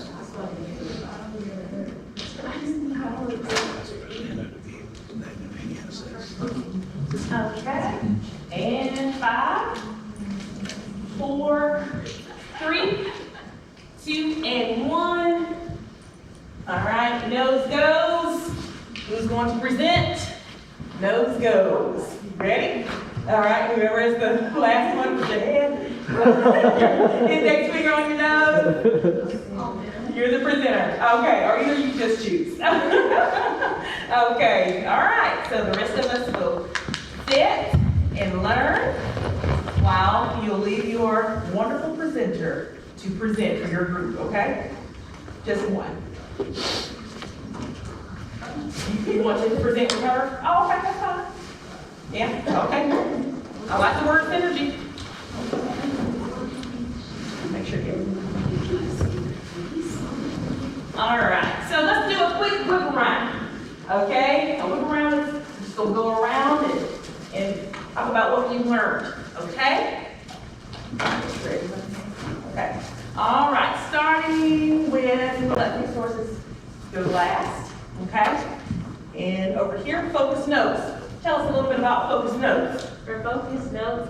Okay, and 5, 4, 3, 2, and 1. All right, nose goes. Who's going to present? Nose goes. Ready? All right, whoever is the last one with your hand. Index finger on your nose. You're the presenter. Okay, or either you just choose. Okay, all right, so the rest of us will sit and learn while you'll leave your wonderful presenter to present for your group, okay? Just one. You want to present with her? Oh, okay, that's fine. Yeah, okay. I like the word synergy. Make sure you. All right, so let's do a quick wiggle round. Okay, a wiggle round is just gonna go around and talk about what you learned. Okay? Okay. All right, starting with, let resources go last. Okay? And over here, focus notes. Tell us a little bit about focus notes. For focus notes,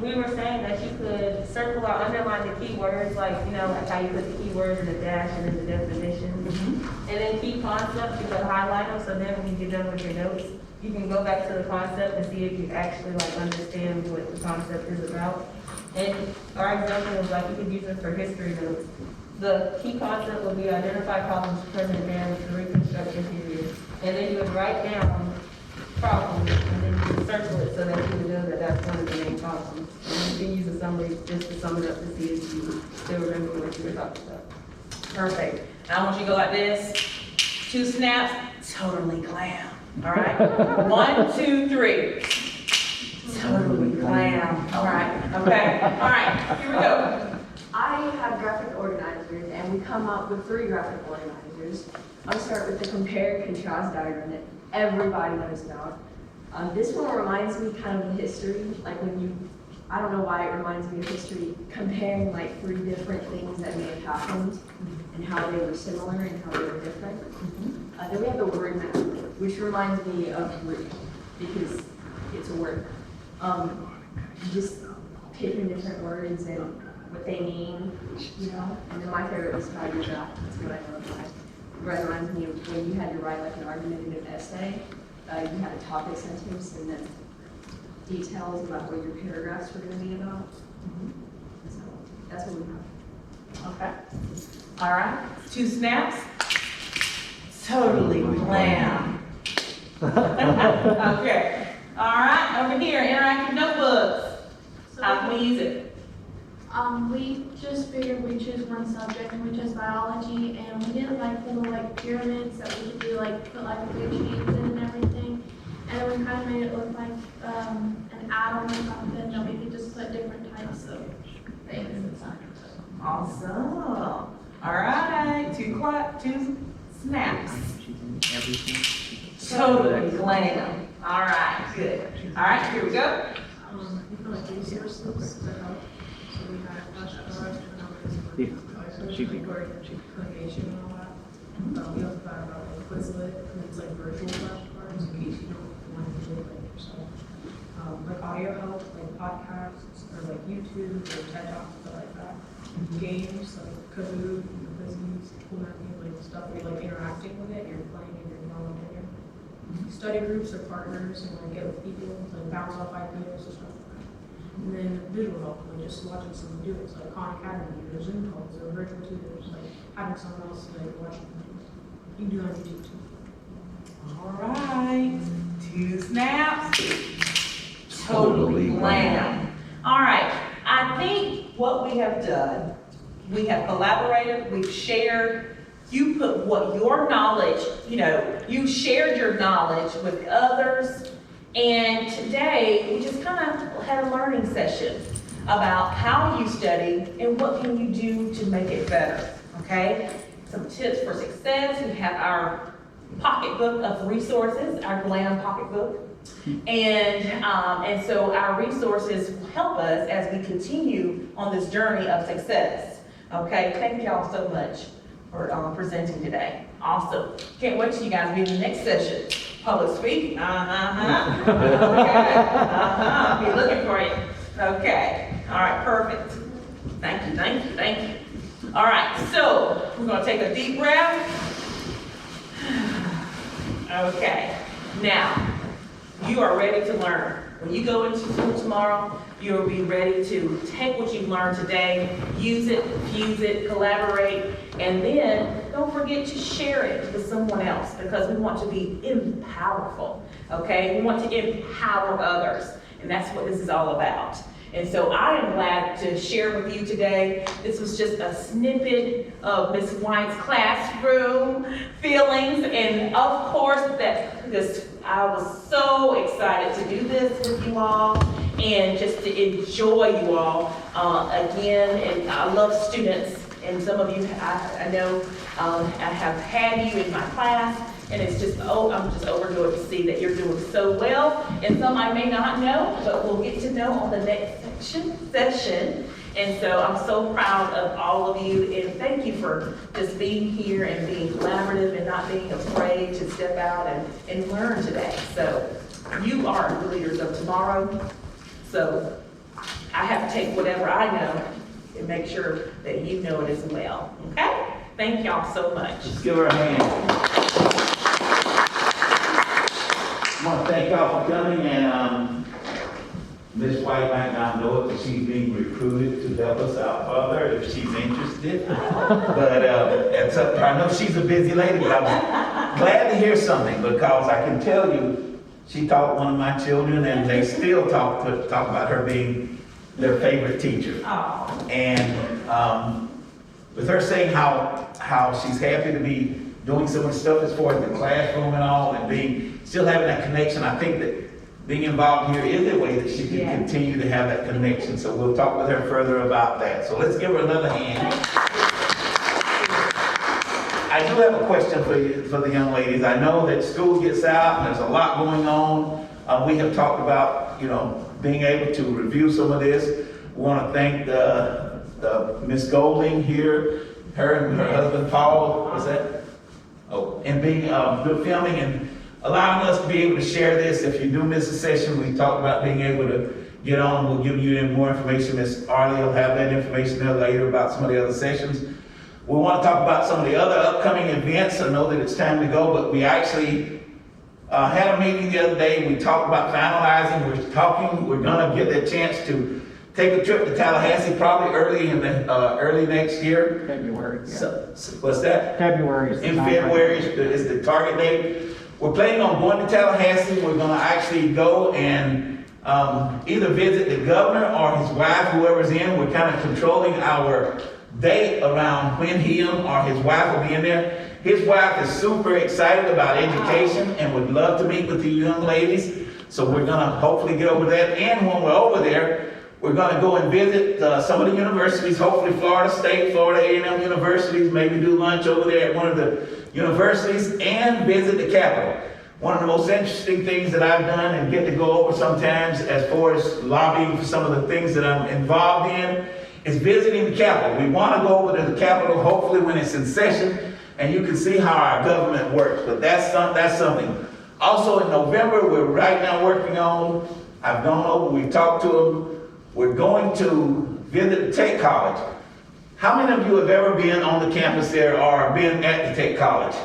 we were saying that you could circle or underline the keywords, like, like how you put the keywords in the dash and in the definitions. And then key concepts, you could highlight them, so then when you get done with your notes, you can go back to the concept and see if you actually understand what the concept is about. And our example was you could use it for history notes. The key concept would be identify problems present during the Reconstruction period. And then you would write down problems, and then you would circle it so that you would know that that's one of the main problems. And you can use a summary just to sum it up to see if you still remember what you were talking about. Perfect. Now I want you to go like this. 2 snaps, totally glam. All right? 1, 2, 3. Totally glam. All right. Okay. All right. Here we go. I have graphic organizers, and we come up with 3 graphic organizers. I'll start with the compare and contrast diagram that everybody knows about. This one reminds me kind of history, like I don't know why it reminds me of history, comparing like 3 different things that may have happened and how they were similar and how they were different. Then we have the word map, which reminds me of root, because it's a word. Just picking different words and what they mean, And then my favorite was paragraph. That's what I love about it. It reminds me of when you had to write like an argumentative essay. You had a topic sentence and then details about what your paragraphs were going to be about. So that's what we have. Okay. All right. 2 snaps. Totally glam. Okay. All right. Over here, interactive notebooks. How can we use it? We just figured we'd choose one subject, and we chose biology, and we did like little pyramids that we could do, put food chains in and everything. And then we kind of made it look like an atom or something that we could just put different types of things inside. Awesome. All right. 2 snaps. Totally glam. All right. Good. All right. Here we go. We feel like resources to help. So we had flashcards, She'd be coordination and all that. We also thought about Quizlet, and it's virtual flashcards in case you don't want to do it yourself. Audio help, podcasts, or YouTube, or TED Talks, stuff like that. Games like Kahoot, Quizzes, cool stuff where you're interacting with it, you're playing and you're volunteering. Study groups or partners and get with people, bounce off ideas or stuff like that. And then visual help, just watching someone do it, so Khan Academy or Zoom calls or virtual tutors, having someone else watching them do it. You can do it on YouTube too. All right. 2 snaps. Totally glam. All right. I think what we have done, we have collaborated, we've shared. You put what your knowledge, you shared your knowledge with others. And today, we just kind of had a learning session about how you study and what can you do to make it better, okay? Some tips for success. We have our pocketbook of resources, our GLAM pocketbook. And so our resources will help us as we continue on this journey of success, okay? Thank y'all so much for presenting today. Awesome. Can't wait till you guys be in the next session. Public speaking. Okay. Be looking for you. Okay. All right. Perfect. Thank you. Thank you. Thank you. All right. So we're going to take a deep breath. Okay. Now, you are ready to learn. When you go into school tomorrow, you'll be ready to take what you've learned today, use it, fuse it, collaborate, and then don't forget to share it with someone else because we want to be empowerful, okay? We want to empower others, and that's what this is all about. And so I am glad to share with you today. This was just a snippet of Ms. White's classroom feelings, and of course I was so excited to do this with you all and just to enjoy you all again. And I love students, and some of you I know I have had you in my class, and it's just, I'm just overjoyed to see that you're doing so well. And some I may not know, but we'll get to know on the next session. And so I'm so proud of all of you, and thank you for just being here and being collaborative and not being afraid to step out and learn today. So you are the leaders of tomorrow. So I have to take whatever I know and make sure that you know it as well, okay? Thank y'all so much. Let's give her a hand. I want to thank y'all for coming, and Ms. White might not know it, but she's being recruited to help us out further if she's interested. But it's up to her. I know she's a busy lady, but I'm glad to hear something, because I can tell you, she taught one of my children, and they still talk about her being their favorite teacher. Oh. And with her saying how she's happy to be doing some of the stuff as far as the classroom and all, and still having that connection, I think that being involved here is a way that she can continue to have that connection. So we'll talk with her further about that. So let's give her another hand. I do have a question for you, for the young ladies. I know that school gets out and there's a lot going on. We have talked about, being able to review some of this. We want to thank Miss Golding here, her and her husband Paul, is that? Oh, and being filming and allowing us to be able to share this. If you do miss a session, we talked about being able to get on. We'll give you more information. Miss Arlie will have that information there later about some of the other sessions. We want to talk about some of the other upcoming events. I know that it's time to go, but we actually had a meeting the other day. We talked about finalizing. We're going to get the chance to take a trip to Tallahassee, probably early next year. February. Yeah. So, what's that? February is the In time February frame. is the target date. We're planning on going to Tallahassee. We're going to actually go and either visit the governor or his wife, whoever's in. We're kind of controlling our date around when him or his wife will be in there. His wife is super excited about education and would love to meet with you young ladies. So we're going to hopefully get over that. And when we're over there, we're going to go and visit some of the universities, hopefully Florida State, Florida A&M universities, maybe do lunch over there at one of the universities and visit the Capitol. One of the most interesting things that I've done and get to go over sometimes as far as lobbying for some of the things that I'm involved in is visiting the Capitol. We want to go over to the Capitol hopefully when it's in session and you can see how our government works, but that's something. Also in November, we're right now working on, I've gone over, we've talked to them, we're going to visit the Tech College. How many of you have ever been on the campus there or been at the Tech College?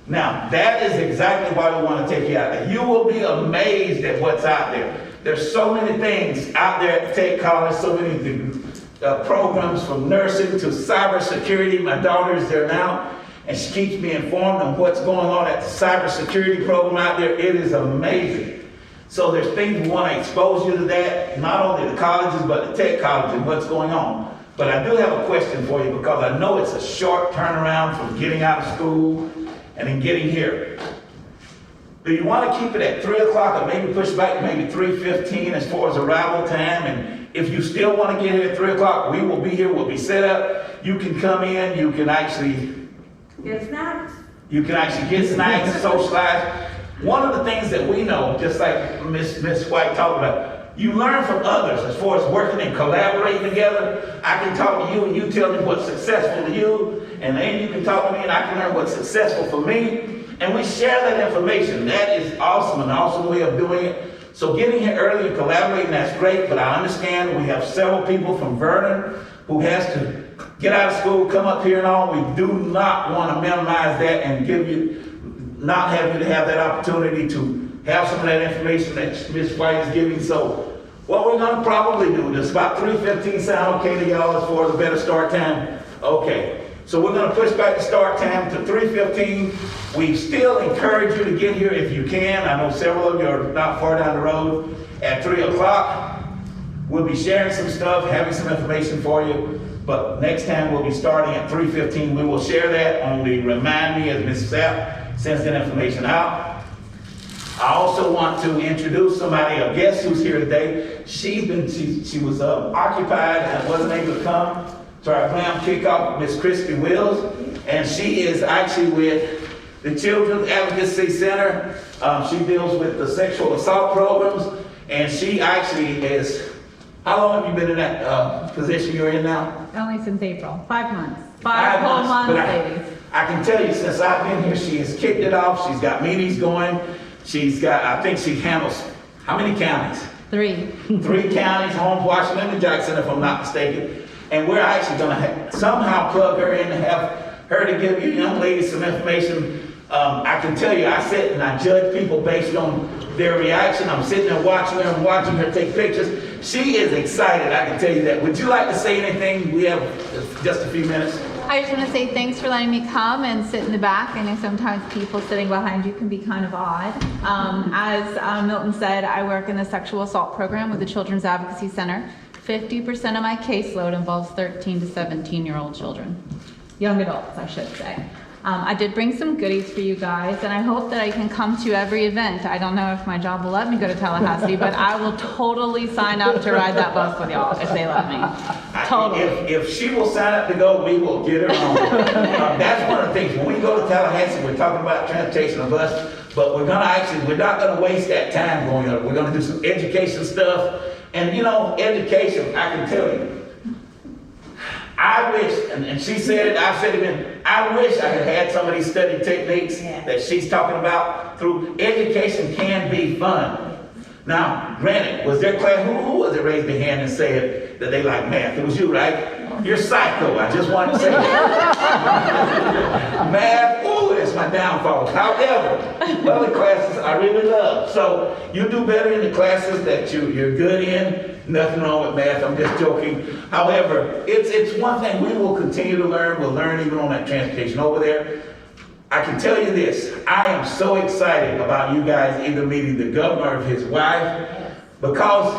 Now, that is exactly why we want to take you out there. You will be amazed at what's out there. There's so many things out there at the Tech College, so many programs from nursing to cybersecurity. My daughter is there now, and she keeps me informed on what's going on at the cybersecurity program out there. It is amazing. So there's things we want to expose you to that, not only the colleges, but the Tech College and what's going on. But I do have a question for you because I know it's a short turnaround from getting out of school and then getting here. Do you want to keep it at 3 o'clock or maybe push back to maybe 3:15 as far as arrival time? And if you still want to get here at 3 o'clock, we will be here, we'll be set up. You can come in, you can actually Get snacks. You can actually get snacks, socialize. One of the things that we know, just like Miss White talked about, you learn from others as far as working and collaborating together. I can talk to you and you tell me what's successful to you, and then you can talk to me and I can learn what's successful for me. And we share that information. That is awesome, an awesome way of doing it. So getting here early and collaborating, that's great, but I understand we have several people from Vernon who has to get out of school, come up here and all. We do not want to minimize that and not have you to have that opportunity to have some of that information that Ms. White is giving. So what we're going to probably do, does about 3:15 sound okay to y'all as far as a better start time? Okay. So we're going to push back the start time to 3:15. We still encourage you to get here if you can. I know several of you are not far down the road. At 3 o'clock, we'll be sharing some stuff, having some information for you. But next time we'll be starting at 3:15. We will share that. Only remind me as Ms. Sapp sends that information out. I also want to introduce somebody, a guest who's here today. She was occupied and wasn't able to come to our GLAM kickoff with Miss Christy Wills, and she is actually with the Children's Advocacy Center. She deals with the sexual assault programs, and she actually is, How long have you been in that position you're in now? Only since April, 5 months. 5 5 whole months, months, but ladies. I can tell you, since I've been here, she has kicked it off. She's got meetings going. She's got, I think she handles, how many counties? 3. 3 counties, Holmes, Washington, and Jackson, if I'm not mistaken. And we're actually gonna somehow plug her in to have her to give you young ladies some information. I can tell you, I sit and I judge people based on their reaction. I'm sitting there watching her and watching her take pictures. She is excited, I can tell you that. Would you like to say anything? We have just a few minutes. I just want to say thanks for letting me come and sit in the back. I know sometimes people sitting behind you can be kind of odd. As Milton said, I work in the sexual assault program with the Children's Advocacy Center. 50% of my caseload involves 13 to 17-year-old children. Young adults, I should say. I did bring some goodies for you guys, and I hope that I can come to every event. I don't know if my job will let me go to Tallahassee, but I will totally sign up to ride that bus with y'all if they let me. Totally. If she will sign up to go, we will get her on. That's one of the things. When we go to Tallahassee, we're talking about transportation of bus, but we're not gonna waste that time going up. We're gonna do some education stuff. And you know, education, I can tell you, I wish, and she said it, I've said it again, I wish I had some of these study techniques that she's talking about through. Education can be fun. Now, granted, was there class, who was it raised their hand and said that they like math? It was you, right? You're psycho, I just wanted to say that. Math, ooh, that's my downfall. However, other classes I really love. So you do better in the classes that you're good in. Nothing wrong with math, I'm just joking. However, it's one thing we will continue to learn. We'll learn even on that transportation over there. I can tell you this, I am so excited about you guys either meeting the governor or his wife, because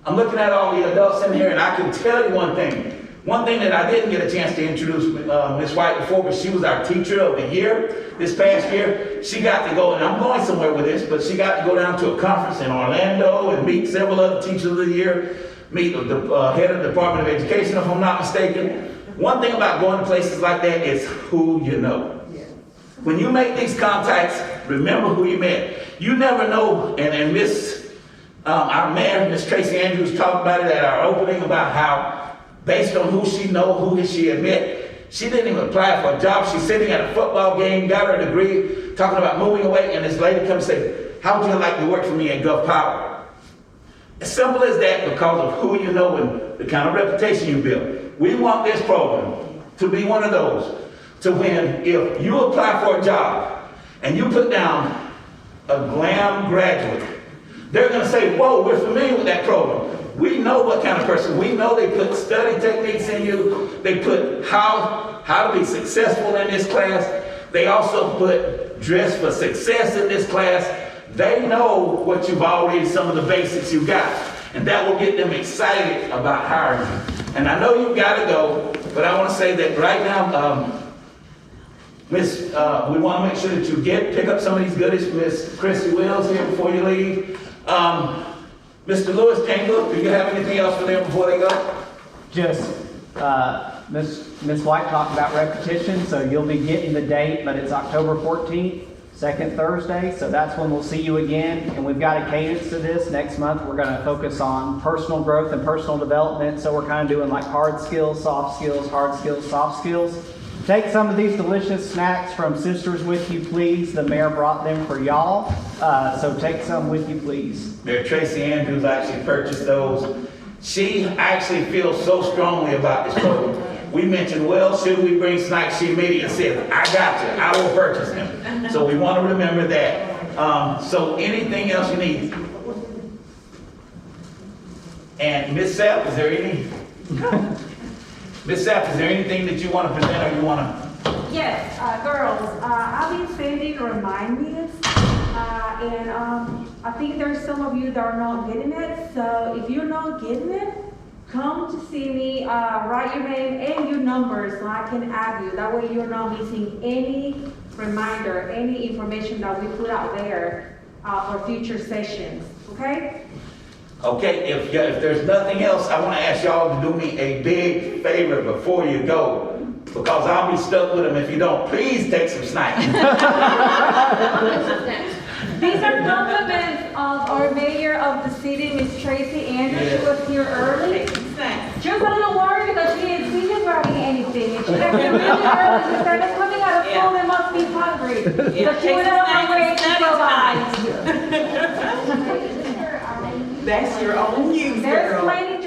I'm looking at all the adults in here, and I can tell you one thing. One thing that I didn't get a chance to introduce Ms. White before, but she was our teacher of the year this past year. She got to go, and I'm going somewhere with this, but she got to go down to a conference in Orlando and meet several other teachers of the year, meet the head of the Department of Education, if I'm not mistaken. One thing about going to places like that is who you know. When you make these contacts, remember who you met. You never know, and Miss, our mayor, Miss Tracy Andrews, talked about it at our opening about how, based on who she know, who she had met, she didn't even apply for a job. She's sitting at a football game, got her degree, talking about moving away, and this lady comes and says, how would you like to work for me at Gov Power? As simple as that, because of who you know and the kind of reputation you build. We want this program to be one of those, to when if you apply for a job and you put down a GLAM graduate, they're going to say, whoa, we're familiar with that program. We know what kind of person. We know they put study techniques in you. They put how to be successful in this class. They also put dress for success in this class. They know what you've already, some of the basics you've got. And that will get them excited about hiring you. And I know you've got to go, but I want to say that right now, Miss, we want to make sure that you pick up some of these goodies from Miss Christy Wills here before you leave. Mr. Lewis Tangle, do you have anything else for them before they go? Just, Miss White talked about repetition, so you'll be getting the date, but it's October 14th, second Thursday, so that's when we'll see you again. And we've got a cadence to this. Next month, we're going to focus on personal growth and personal development, so we're kind of doing like hard skills, soft skills, hard skills, soft skills. Take some of these delicious snacks from Sisters with you, please. The mayor brought them for y'all, so take some with you, please. Mayor Tracy Andrews actually purchased those. She actually feels so strongly about this program. We mentioned, well, should we bring snacks? She immediately said, I got you. I will purchase them. So we want to remember that. So anything else you need? And Ms. Sapp, is there any? Ms. Sapp, is there anything that you want to present or you want to? Yes, girls, I've been sending reminders, and I think there's some of you that are not getting it. So if you're not getting it, come to see me, write your name and your number so I can add you. That way you're not missing any reminder, any information that we put out there for future sessions, okay? Okay, if there's nothing else, I want to ask y'all to do me a big favor before you go, because I'll be stuck with them if you don't. Please take some snacks. These are compliments of our mayor of the city, Miss Tracy Andrews. She was here early. She was a little worried because she didn't see you grabbing anything. And she left really early. She said, "I'm coming out of school, they must be hungry." So she went on her way to provide. That's your own use, There's girl. plenty